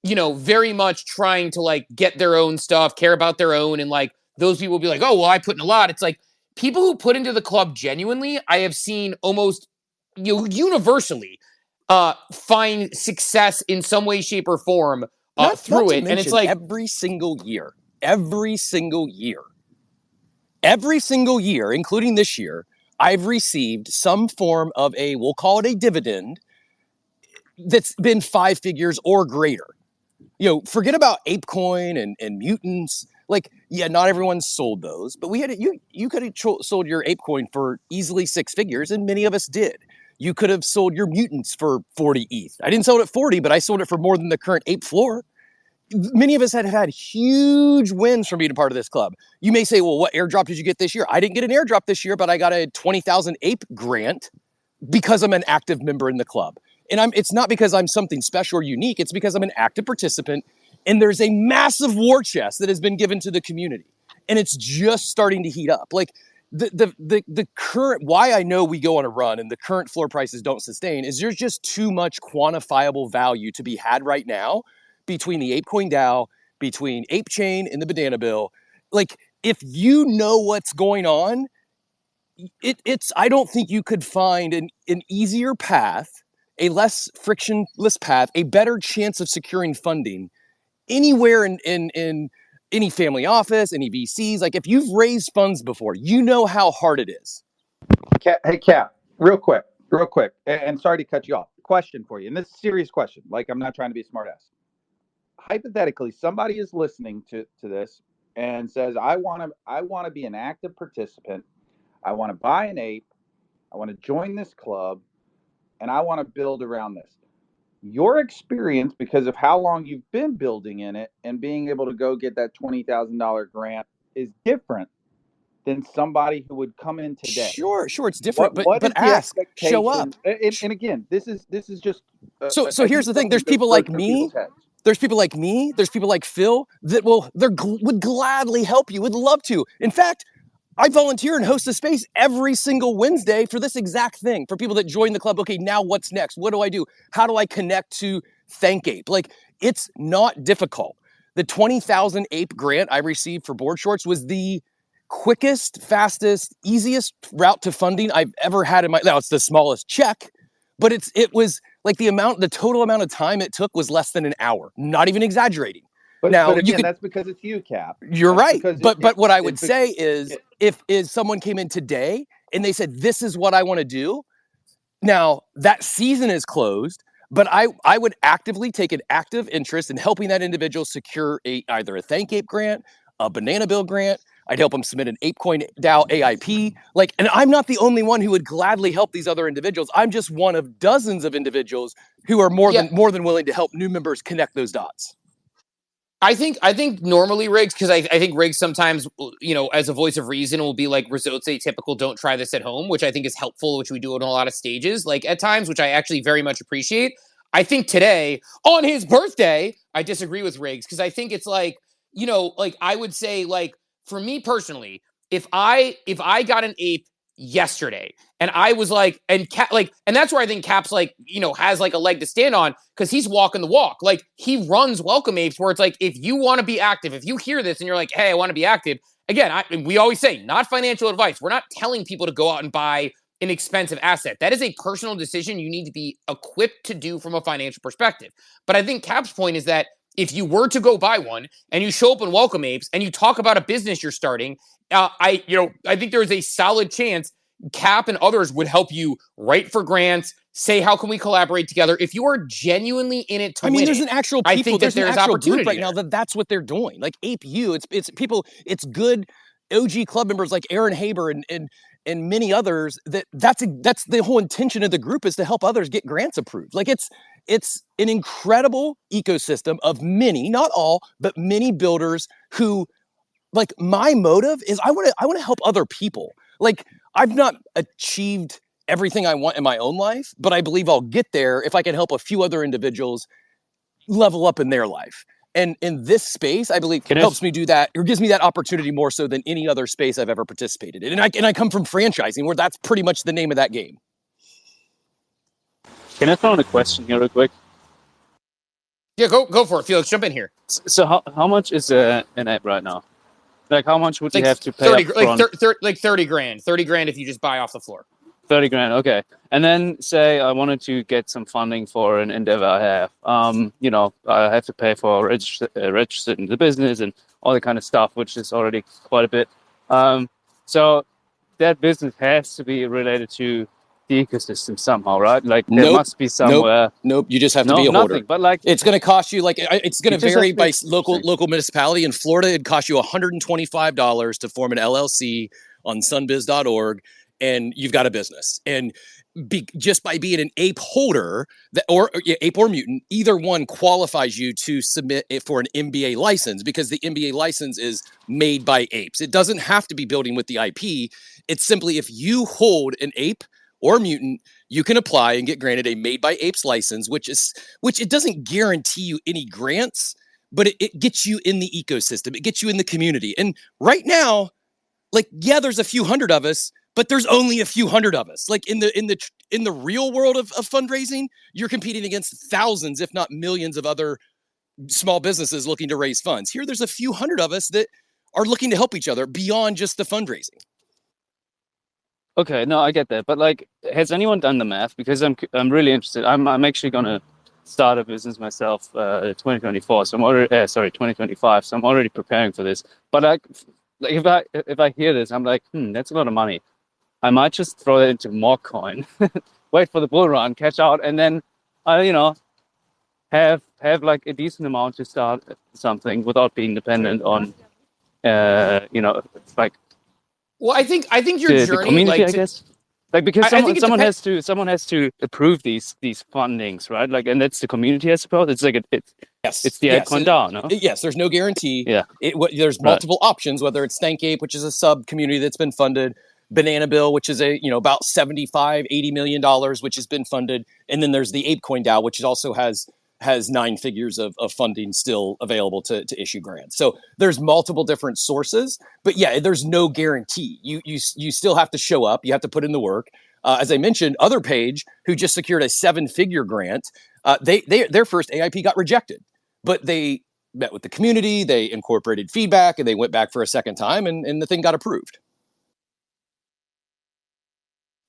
very much trying to like get their own stuff, care about their own. And like those people will be like, oh, well, I put in a lot. It's like, people who put into the club genuinely, I have seen almost universally find success in some way, shape, or form through it. And it's like every single year, including this year, I've received some form of we'll call it a dividend that's been 5 figures or greater. Forget about ApeCoin and mutants. Like, yeah, not everyone sold those, but we had you could have sold your ApeCoin for easily 6 figures, and many of us did. You could have sold your mutants for 40 ETH. I didn't sell it at 40, but I sold it for more than the current ape floor. Many of us have had huge wins from being a part of this club. You may say, well, what airdrop did you get this year? I didn't get an airdrop this year, but I got a 20,000 ape grant because I'm an active member in the club. And it's not because I'm something special or unique. It's because I'm an active participant. And there's a massive war chest that has been given to the community. And it's just starting to heat up. Like the current, why I know we go on a run and the current floor prices don't sustain is there's just too much quantifiable value to be had right now between the ApeCoin DAO, between ApeChain and the Banana Bill. Like, if you know what's going on, it's I don't think you could find an easier path, a less frictionless path, a better chance of securing funding anywhere in any family office, any VCs. Like, if you've raised funds before, you know how hard it is. Hey, Cap, real quick, and sorry to cut you off. Question for you, and this is a serious question. Like, I'm not trying to be a smartass. Hypothetically, somebody is listening to this and says, I want to be an active participant. I want to buy an ape. I want to join this club, and I want to build around this. Your experience, because of how long you've been building in it and being able to go get that $20,000 grant, is different than somebody who would come in today. Sure, it's different. What but is the ask, expectation? show up. And again, this is just. So here's the thing: there's people like me. There's people like me. There's people like Phil that would gladly help you. Would love to. In fact, I volunteer and host a space every single Wednesday for this exact thing, for people that join the club. Okay, now what's next? What do I do? How do I connect to ThankApe? Like, it's not difficult. The 20,000 ape grant I received for board shorts was the quickest, fastest, easiest route to funding I've ever had in my, now it's the smallest check, but it was like the total amount of time it took was less than an hour. Not even exaggerating. But again, that's because it's you, Cap. You're right. But what I would say is, if someone came in today and they said, this is what I want to do, now that season is closed, but I would actively take an active interest in helping that individual secure either a ThankApe grant, a Banana Bill grant. I'd help them submit an ApeCoin DAO AIP. Like, and I'm not the only one who would gladly help these other individuals. I'm just one of dozens of individuals who are more than willing to help new members connect those dots. I think normally Riggs, because I think Riggs sometimes, as a voice of reason, will be like, results atypical, don't try this at home, which I think is helpful, which we do in a lot of stages, like at times, which I actually very much appreciate. I think today, on his birthday, I disagree with Riggs, because I think it's like, like I would say, like, for me personally, if I got an ape yesterday. And I was like, and that's where I think Cap's like, has like a leg to stand on, because he's walking the walk. Like, he runs Welcome Apes, where it's like, if you want to be active, if you hear this and you're like, hey, I want to be active, again, we always say, not financial advice. We're not telling people to go out and buy an expensive asset. That is a personal decision you need to be equipped to do from a financial perspective. But I think Cap's point is that if you were to go buy one and you show up in Welcome Apes and you talk about a business you're starting, I think there is a solid chance Cap and others would help you write for grants, say, how can we collaborate together? If you are genuinely in it to win there's an actual people, I think there's that there's an actual opportunity group right now that's what they're doing. Like Ape U, it's people, it's good OG club members like Aaron Haber and many others. That's the whole intention of the group, is to help others get grants approved. Like it's an incredible ecosystem of many, not all, but many builders who, like, my motive is I want to help other people. Like, I've not achieved everything I want in my own life, but I believe I'll get there if I can help a few other individuals level up in their life. And in this space, I believe helps me do that, or gives me that opportunity more so than any other space I've ever participated in. And I come from franchising, where that's pretty much the name of that game. Can I throw in a question here real quick? Yeah, go for it, Felix. Jump in here. So how much is an app right now? Like, how much would you have to pay 30, up front? like 30 grand. 30 grand if you just buy off the floor. 30 grand, okay. And then say I wanted to get some funding for an endeavor I have. I have to pay for registered in the business and all that kind of stuff, which is already quite a bit. So that business has to be related to the ecosystem somehow, right? Like, there must be somewhere. Nope. You just have to be a holder. Nothing, but like, it's going to cost you, like, it's going to vary by local municipality. In Florida, it'd cost you $125 to form an LLC on sunbiz.org, and you've got a business. And just by being an ape holder, ape or mutant, either one qualifies you to submit it for an MBA license, because the MBA license is made by apes. It doesn't have to be building with the IP. It's simply, if you hold an ape or mutant, you can apply and get granted a made by apes license, which it doesn't guarantee you any grants, but it gets you in the ecosystem. It gets you in the community. And right now, like, yeah, there's a few hundred of us, but there's only a few hundred of us. Like, in the real world of fundraising, you're competing against thousands, if not millions, of other small businesses looking to raise funds. Here, there's a few hundred of us that are looking to help each other beyond just the fundraising. Okay, no, I get that, but like, has anyone done the math? Because I'm really interested. I'm actually gonna start a business myself, 2024. So I'm already 2025. So I'm already preparing for this. But like if I hear this, I'm like, that's a lot of money. I might just throw it into more coin, wait for the bull run, catch out, and then have like a decent amount to start something without being dependent on like. Well, I think your journey, the community, I guess, like, because someone has to approve these fundings, right? Like, and that's the community, I suppose. It's like it's the ape down, no? Yes, there's no guarantee. Yeah, there's multiple options. Whether it's Stank Ape, which is a sub community that's been funded, Banana Bill, which is about $75-80 million, which has been funded, and then there's the ApeCoin DAO, which also has 9 figures of funding still available to issue grants. So there's multiple different sources, but yeah, there's no guarantee. You still have to show up. You have to put in the work. As I mentioned, Other Page, who just secured a 7-figure grant, their first AIP got rejected, but they met with the community, they incorporated feedback, and they went back for a second time, and the thing got approved.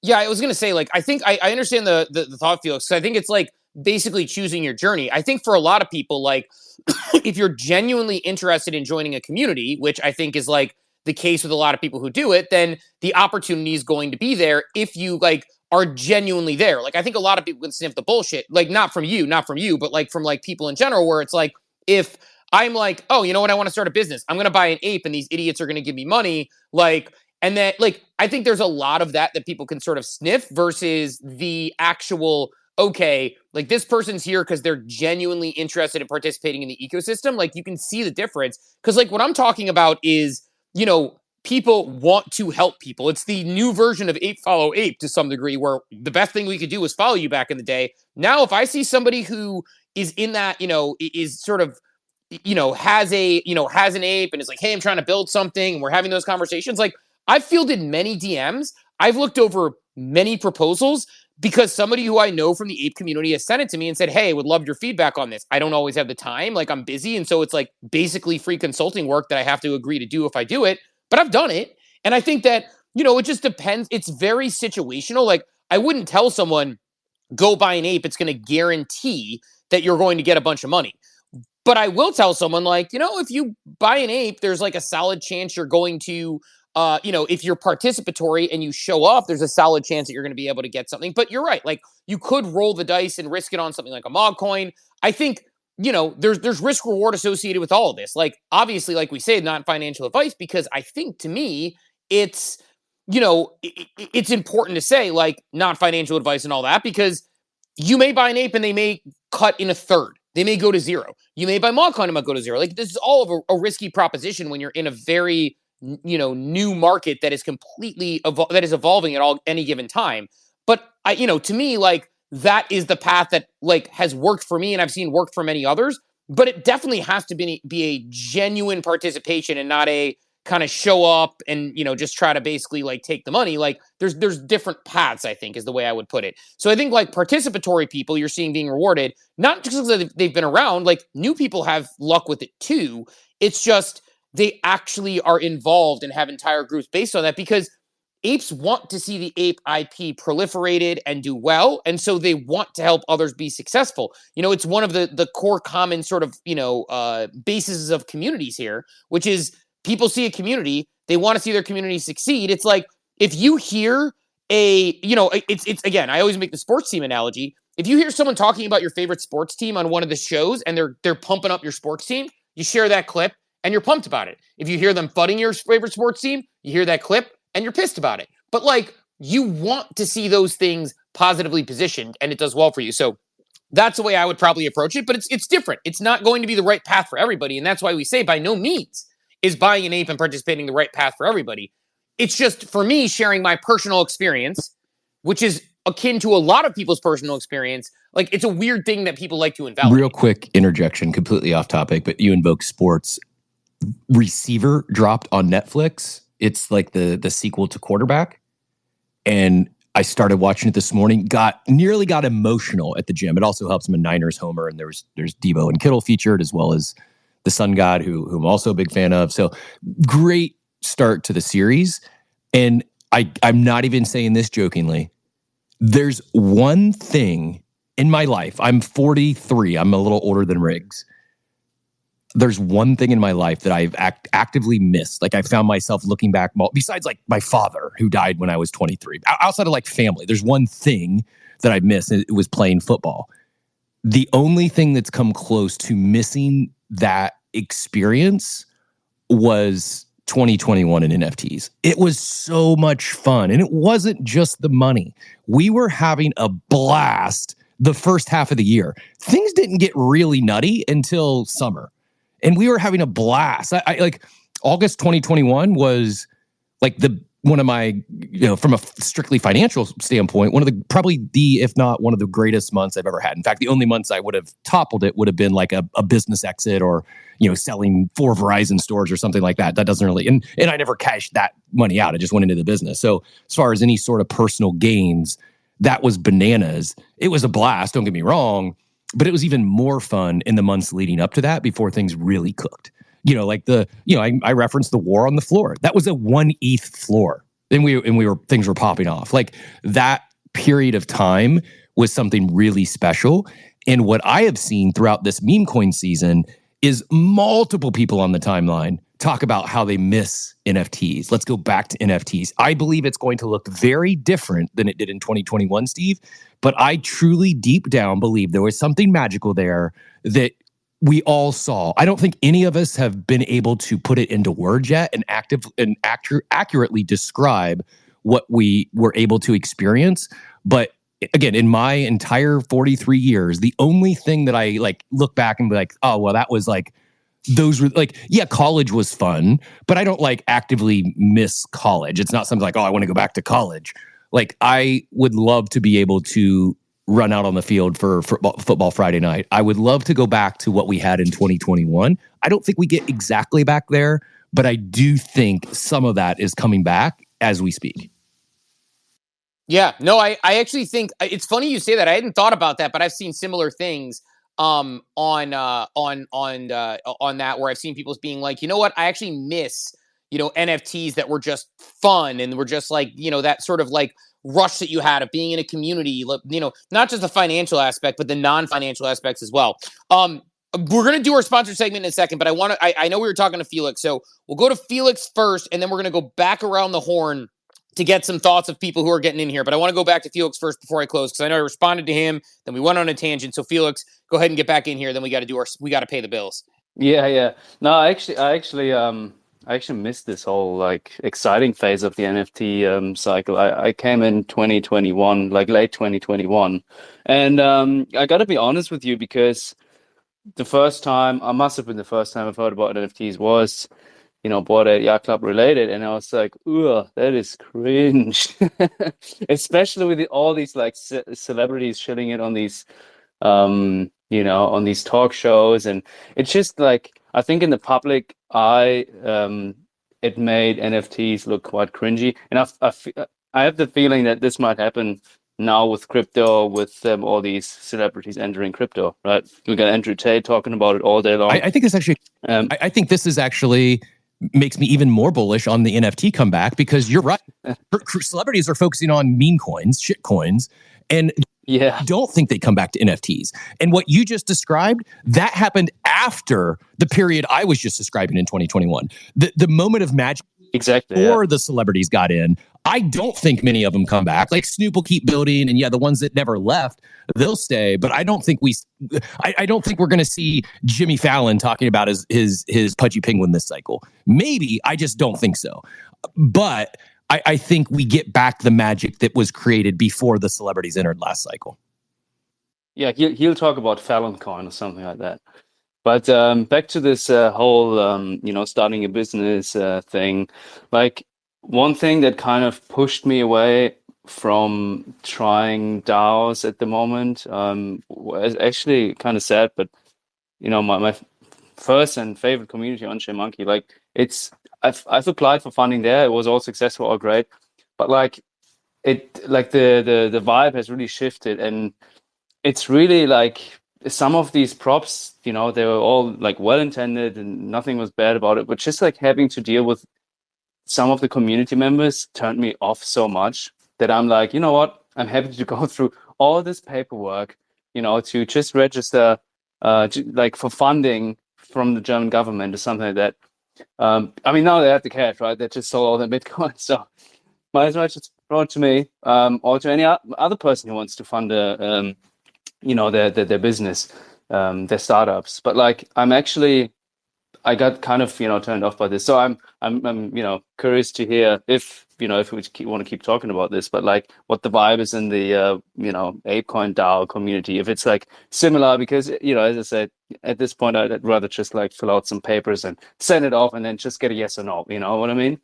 Yeah, I was going to say, like, I think I understand the thought, Felix. So I think it's like basically choosing your journey. I think for a lot of people, like, if you're genuinely interested in joining a community, which I think is like the case with a lot of people who do it, then the opportunity is going to be there if you like are genuinely there. Like, I think a lot of people can sniff the bullshit, like, not from you, but like from like people in general, where it's like, if I'm like, oh, you know what, I want to start a business, I'm going to buy an ape and these idiots are going to give me money, like. And then, like, I think there's a lot of that people can sort of sniff versus the actual, okay, like, this person's here because they're genuinely interested in participating in the ecosystem. Like, you can see the difference. Because, like, what I'm talking about is, people want to help people. It's the new version of Ape Follow Ape to some degree, where the best thing we could do was follow you back in the day. Now, if I see somebody who is in that, is sort of, has an ape and is like, hey, I'm trying to build something, and we're having those conversations, like, I've fielded many DMs I've looked over many proposals because somebody who I know from the ape community has sent it to me and said, hey, would love your feedback on this. I don't always have the time. Like, I'm busy. And so it's like basically free consulting work that I have to agree to do if I do it. But I've done it. And I think that, it just depends. It's very situational. Like, I wouldn't tell someone, go buy an ape. It's going to guarantee that you're going to get a bunch of money. But I will tell someone, like, if you buy an ape, there's like a solid chance you're going to, if you're participatory and you show up, there's a solid chance that you're going to be able to get something. But you're right. Like, you could roll the dice and risk it on something like a Mog coin. I think, there's risk reward associated with all of this. Like, obviously, like we said, not financial advice, because I think to me, it's, it's important to say, like, not financial advice and all that, because you may buy an ape and they may cut in a third. They may go to zero. You may buy Mog coin and might go to zero. Like, this is all of a risky proposition when you're in a very, new market that is completely that is evolving at any given time. But to me, like, that is the path that, like, has worked for me and I've seen work for many others. But it definitely has to be a genuine participation and not a kind of show up and, just try to basically, like, take the money. Like, there's different paths, I think, is the way I would put it. So I think, like, participatory people you're seeing being rewarded, not just because they've been around, like, new people have luck with it too. It's just they actually are involved and have entire groups based on that, because apes want to see the ape IP proliferated and do well. And so they want to help others be successful. It's one of the core common sort of, bases of communities here, which is people see a community, they want to see their community succeed. It's like, if you hear it's again, I always make the sports team analogy. If you hear someone talking about your favorite sports team on one of the shows and they're pumping up your sports team, you share that clip and you're pumped about it. If you hear them fudding your favorite sports team, you hear that clip and you're pissed about it. But, like, you want to see those things positively positioned and it does well for you. So that's the way I would probably approach it, but it's different. It's not going to be the right path for everybody. And that's why we say by no means is buying an ape and participating the right path for everybody. It's just, for me, sharing my personal experience, which is akin to a lot of people's personal experience. Like, it's a weird thing that people like to invalidate. Real quick interjection, completely off topic, but you invoke sports. Receiver dropped on Netflix. It's like the sequel to Quarterback. And I started watching it this morning, nearly got emotional at the gym. It also helps. I'm a Niners homer, and there's Debo and Kittle featured, as well as the Sun God, who I'm also a big fan of. So great start to the series. And I'm not even saying this jokingly. There's one thing in my life. I'm 43. I'm a little older than Riggs. There's one thing in my life that I've actively missed. Like, I found myself looking back, besides, like, my father, who died when I was 23. Outside of, like, family, there's one thing that I missed, and it was playing football. The only thing that's come close to missing that experience was 2021 in NFTs. It was so much fun, and it wasn't just the money. We were having a blast the first half of the year. Things didn't get really nutty until summer. And we were having a blast. I like, August 2021 was like one of my, from a strictly financial standpoint, if not one of the greatest months I've ever had. In fact, the only months I would have toppled it would have been like a business exit, or, selling 4 Verizon stores or something like that. That doesn't really, and I never cashed that money out. I just went into the business. So as far as any sort of personal gains, that was bananas. It was a blast. Don't get me wrong. But it was even more fun in the months leading up to that, before things really cooked. I referenced the war on the floor. That was a 1 ETH floor. And things were popping off. Like, that period of time was something really special. And what I have seen throughout this meme coin season is multiple people on the timeline talk about how they miss NFTs. Let's go back to NFTs. I believe it's going to look very different than it did in 2021, Steve. But I truly, deep down, believe there was something magical there that we all saw. I don't think any of us have been able to put it into words yet and accurately describe what we were able to experience. But again, in my entire 43 years, the only thing that I look back and be like, oh, well, that was like, those were college was fun, but I don't actively miss college. It's not something like, oh, I want to go back to college. I would love to be able to run out on the field for football Friday night. I would love to go back to what we had in 2021. I don't think we get exactly back there, but I do think some of that is coming back as we speak. Yeah, no, I actually think it's funny you say that. I hadn't thought about that, but I've seen similar things on that, where I've seen people being like, you know what, I actually miss, NFTs that were just fun and were just like, that sort of like rush that you had of being in a community, not just the financial aspect, but the non-financial aspects as well. We're going to do our sponsor segment in a second, but I know we were talking to Felix, so we'll go to Felix first, and then we're going to go back around the horn to get some thoughts of people who are getting in here. But I want to go back to Felix first before I close, because I know I responded to him, then we went on a tangent. So Felix, go ahead and get back in here. Then we got to pay the bills. Yeah. No, I actually missed this whole like exciting phase of the NFT cycle. I came in 2021, like late 2021, and I got to be honest with you, because the first time I've heard about NFTs was, Bored Ape Yacht Club related, and I was like, ugh, that is cringe. Especially with all these like celebrities shilling it on these, on these talk shows, and it's just like, I think in the public eye, it made NFTs look quite cringy, and I have the feeling that this might happen now with crypto, with all these celebrities entering crypto, right? We got Andrew Tate talking about it all day long. I think this actually, I think this is actually makes me even more bullish on the NFT comeback, because you're right. Celebrities are focusing on meme coins, shit coins, and don't think they come back to NFTs. And what you just described, that happened after the period I was just describing in 2021. The moment of magic before the celebrities got in. I don't think many of them come back. Like Snoop will keep building, and the ones that never left, they'll stay. But I don't think I don't think we're going to see Jimmy Fallon talking about his pudgy penguin this cycle. Maybe, I just don't think so. But I think we get back the magic that was created before the celebrities entered last cycle. Yeah, he'll talk about Fallon coin or something like that. But back to this whole, starting a business thing. Like, one thing that kind of pushed me away from trying DAOs at the moment, was actually kind of sad, but my first and favorite community, On-Chain Monkey, like I've applied for funding there. It was all successful, all great, but like the vibe has really shifted, and it's really like some of these props, they were all like well intended and nothing was bad about it, but just like having to deal with some of the community members turned me off so much that I'm like, you know what? I'm happy to go through all this paperwork, to just register, like for funding from the German government or something like that. I mean, now they have the cash, right? They just sold all their Bitcoin, so might as well just throw it to me, or to any other person who wants to fund their business, their startups. But like, I got kind of, turned off by this. So I'm curious to hear if we want to keep talking about this, but like what the vibe is in the, ApeCoin DAO community, if it's like similar, because, as I said, at this point, I'd rather just like fill out some papers and send it off and then just get a yes or no. You know what I mean?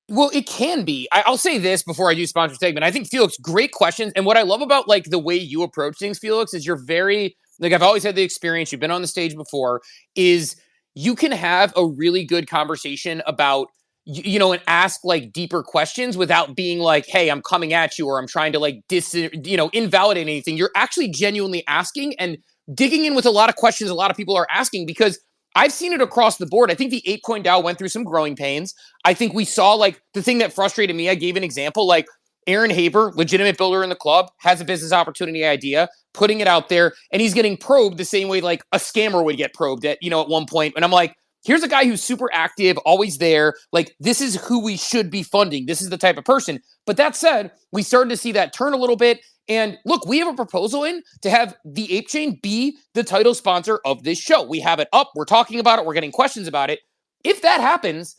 Well, it can be. I'll say this before I do sponsor segment. I think, Felix, great questions. And what I love about like the way you approach things, Felix, is you're very, like, I've always had the experience, you've been on the stage before, is you can have a really good conversation about, and ask like deeper questions without being like, hey, I'm coming at you, or I'm trying to like invalidate anything. You're actually genuinely asking and digging in with a lot of questions a lot of people are asking, because I've seen it across the board. I think the ApeCoin DAO went through some growing pains. I think we saw like the thing that frustrated me. I gave an example, like Aaron Haber, legitimate builder in the club, has a business opportunity idea, putting it out there, and he's getting probed the same way like a scammer would get probed at one point. And I'm like, here's a guy who's super active, always there. Like, this is who we should be funding. This is the type of person. But that said, we started to see that turn a little bit. And look, we have a proposal in to have the Ape Chain be the title sponsor of this show. We have it up. We're talking about it. We're getting questions about it. If that happens,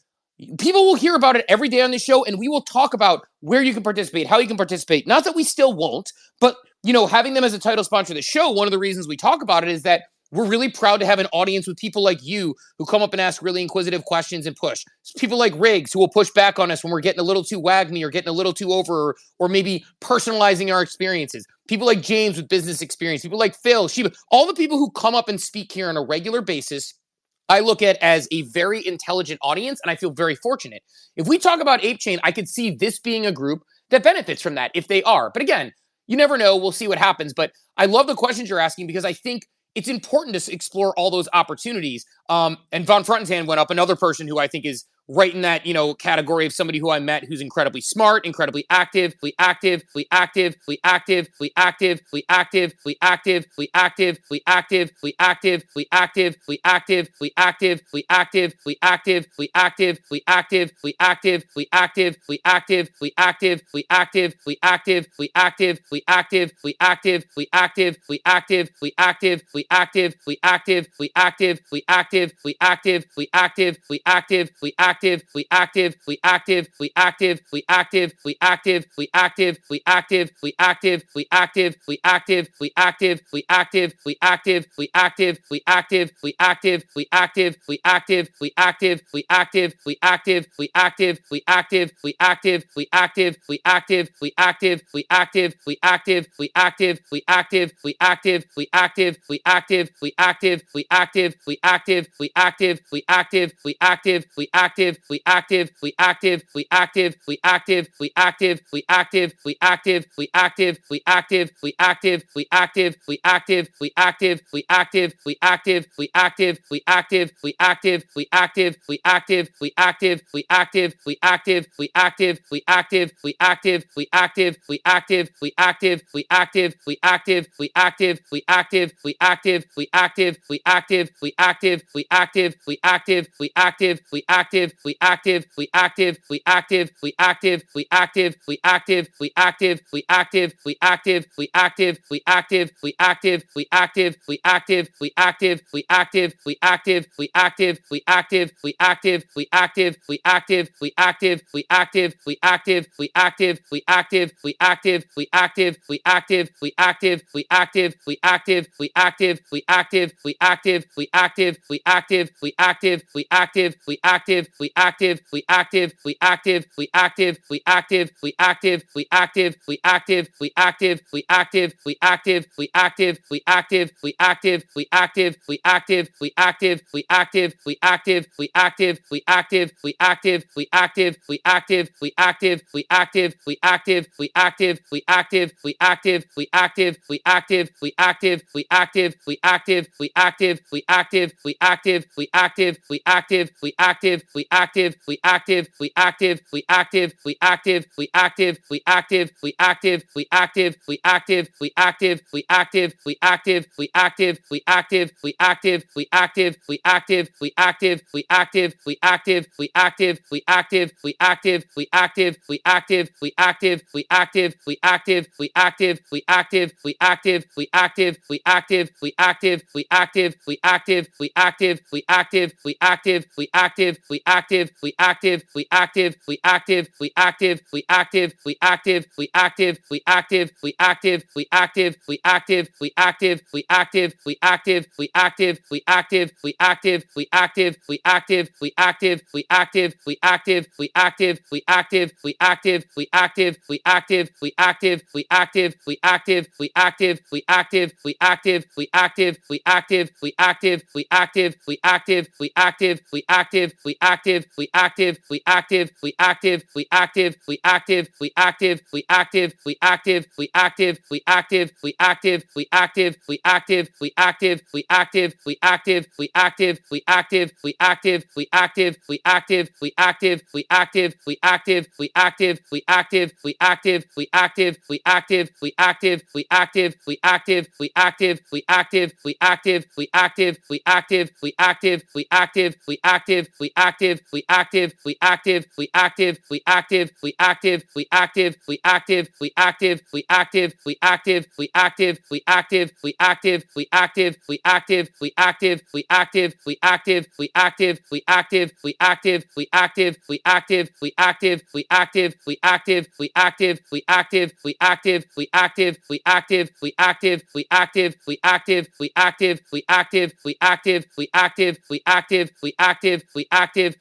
people will hear about it every day on this show, and we will talk about where you can participate, how you can participate. Not that we still won't, but, having them as a title sponsor of the show, one of the reasons we talk about it is that we're really proud to have an audience with people like you who come up and ask really inquisitive questions and push. People like Riggs who will push back on us when we're getting a little too wagmy or getting a little too over, or maybe personalizing our experiences. People like James with business experience. People like Phil, Shiba. All the people who come up and speak here on a regular basis, I look at as a very intelligent audience, and I feel very fortunate. If we talk about Ape Chain, I could see this being a group that benefits from that if they are. But again, you never know. We'll see what happens. But I love the questions you're asking because I think it's important to explore all those opportunities. And Von Fruttenshand went up, another person who I think is right in that, category of somebody who I met who's incredibly smart, incredibly active,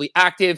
We active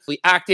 We active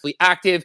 We active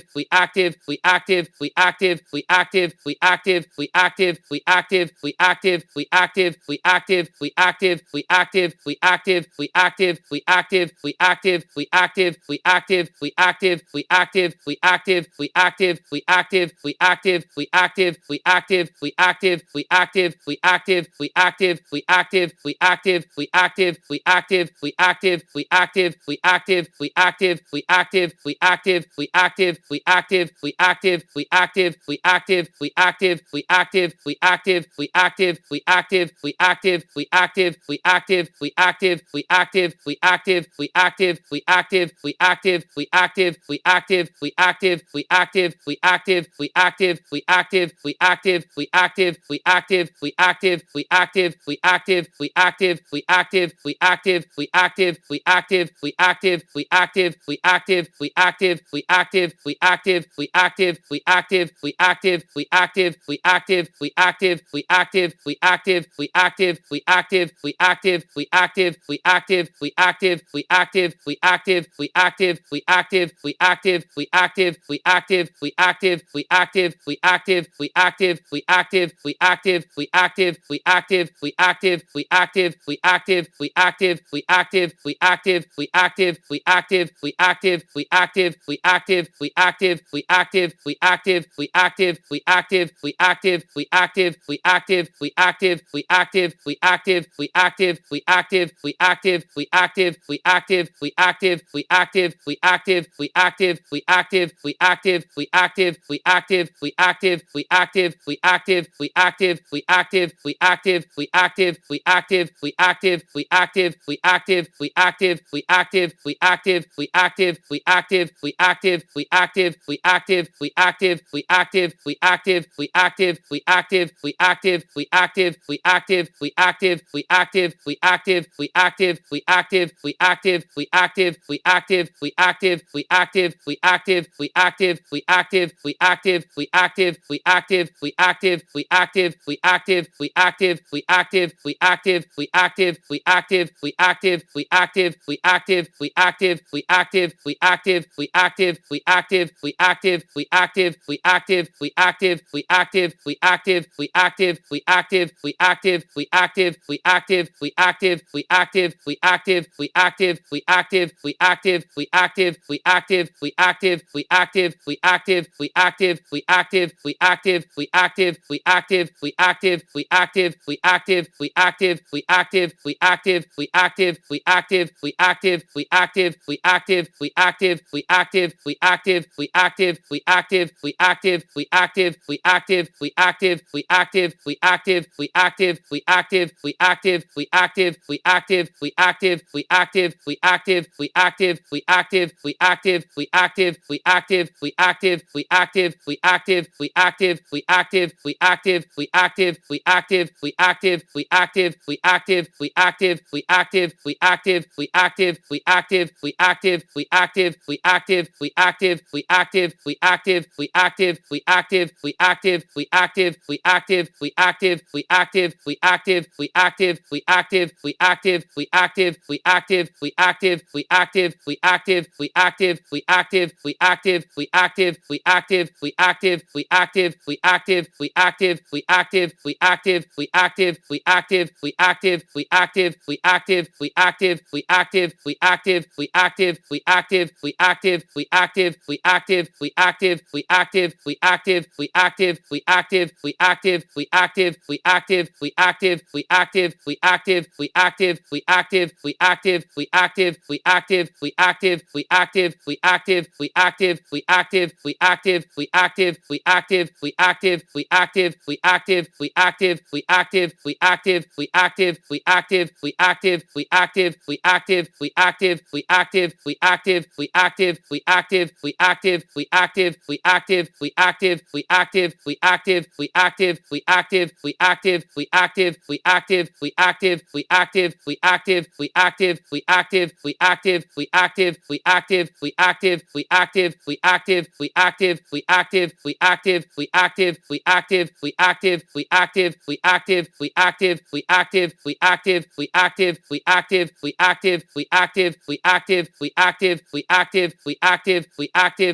We active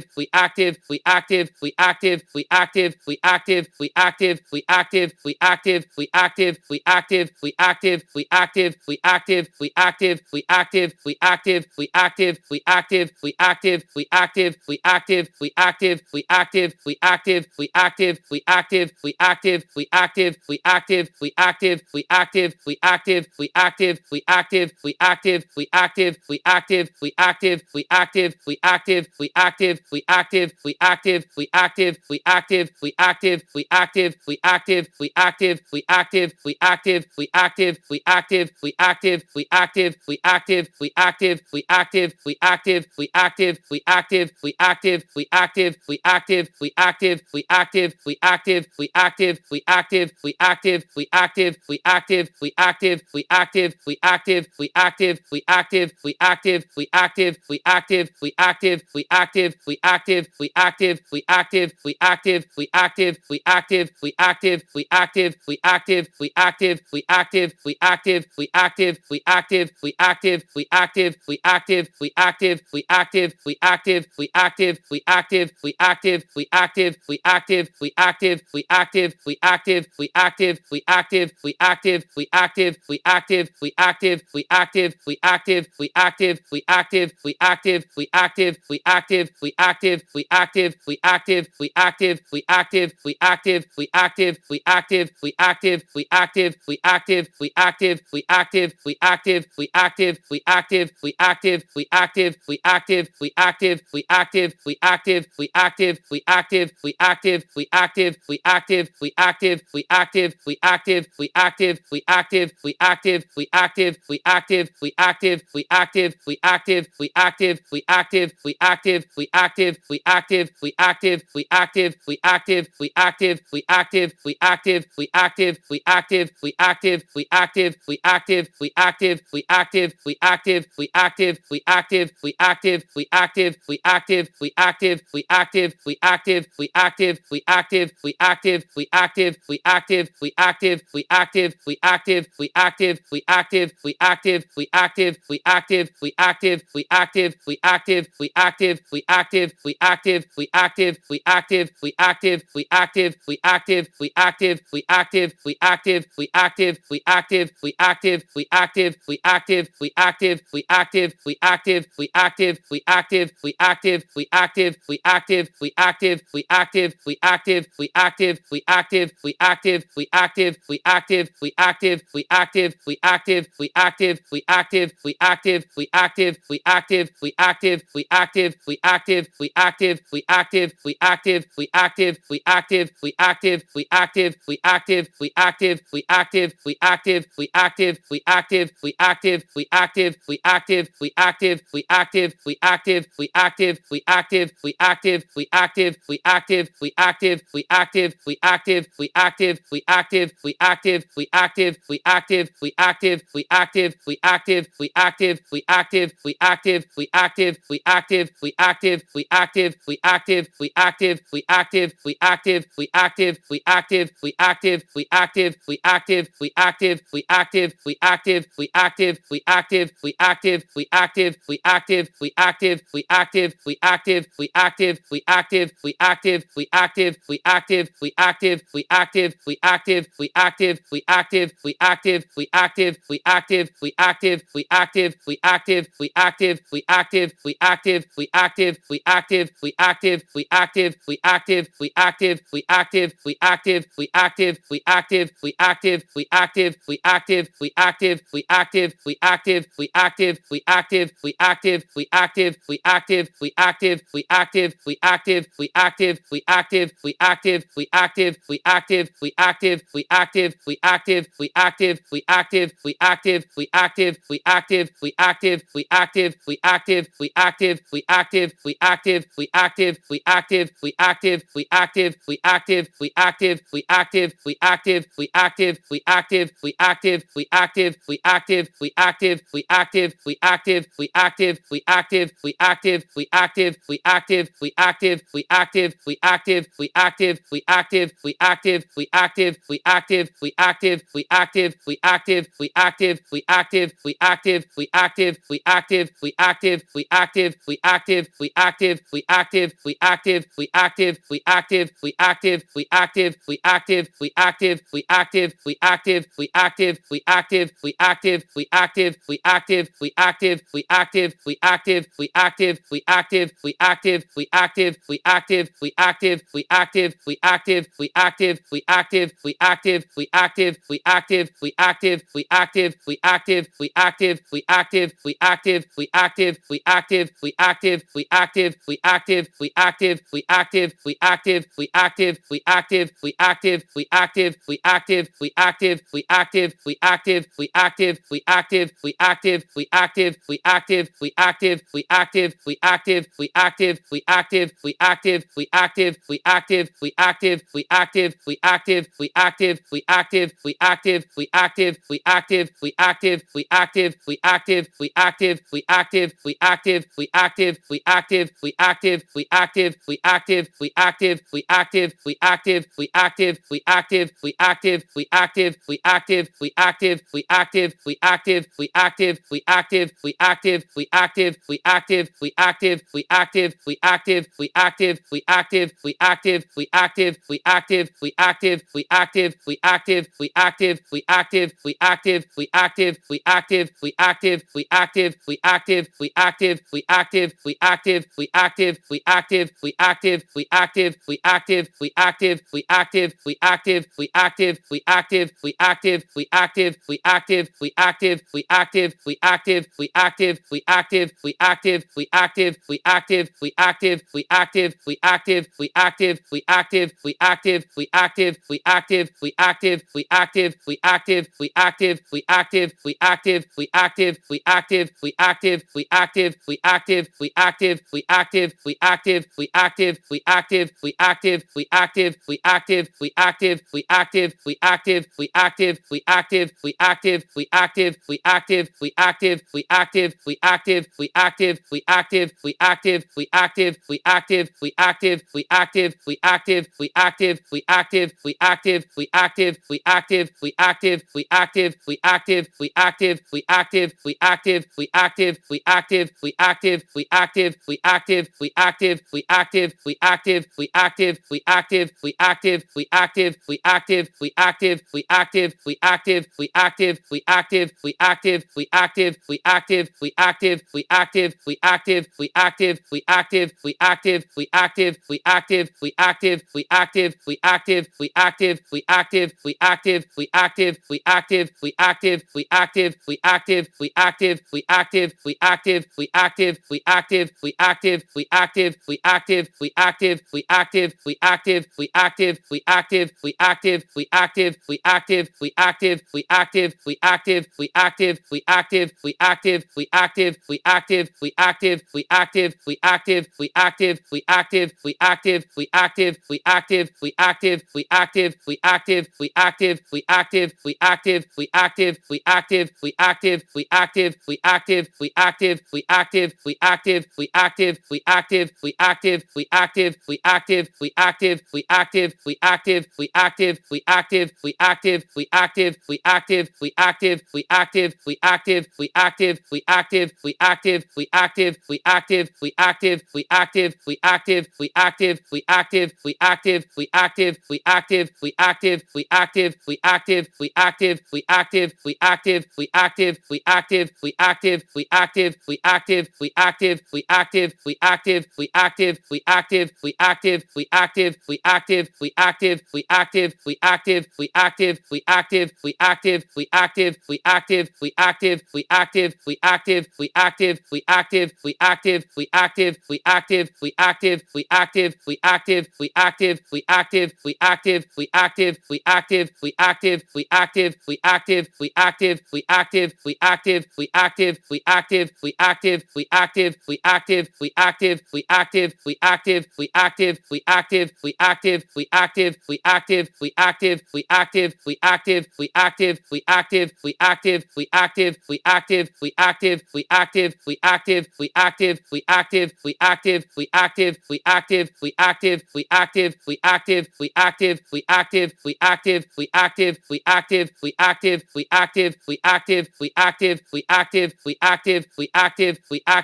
We active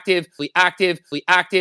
We active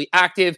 We active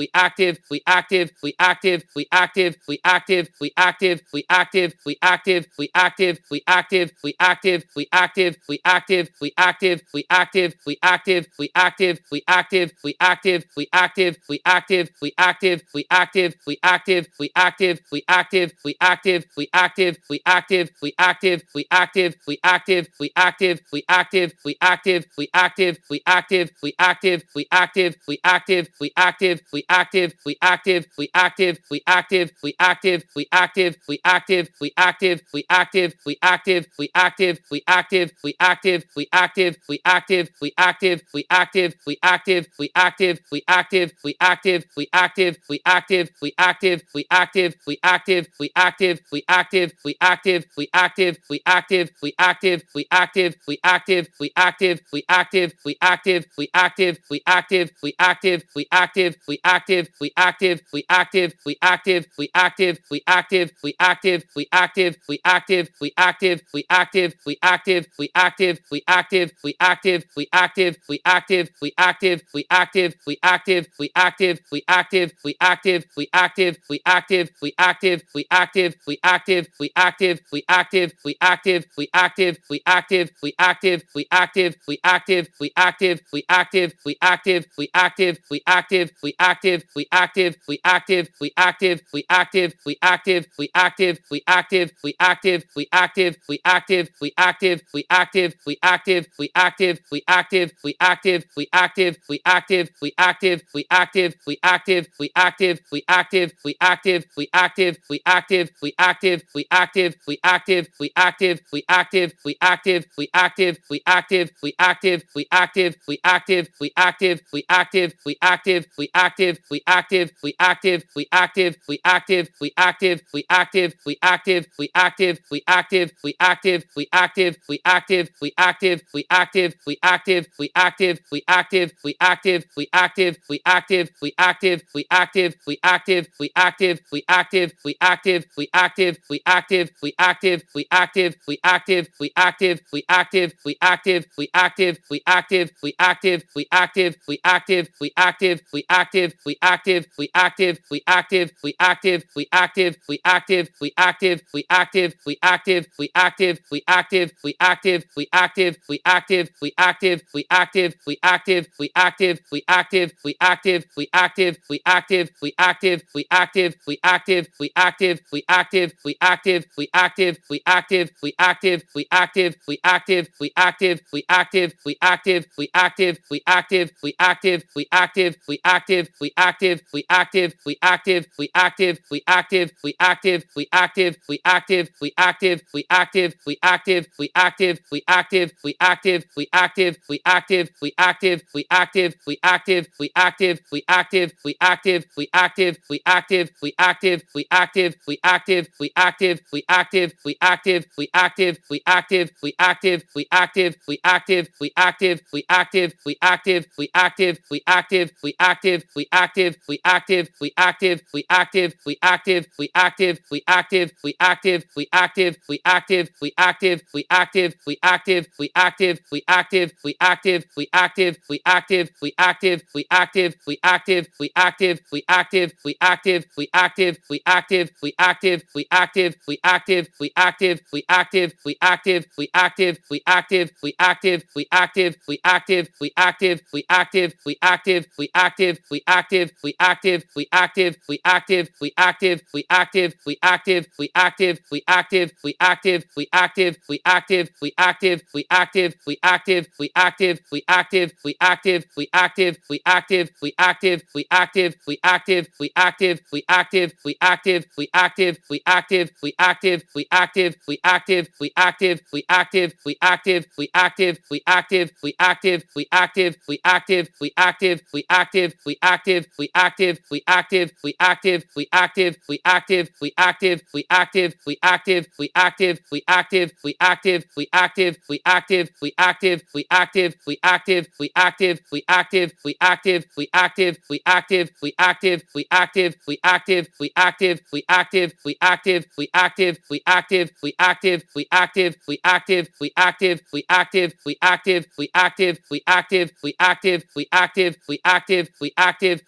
We active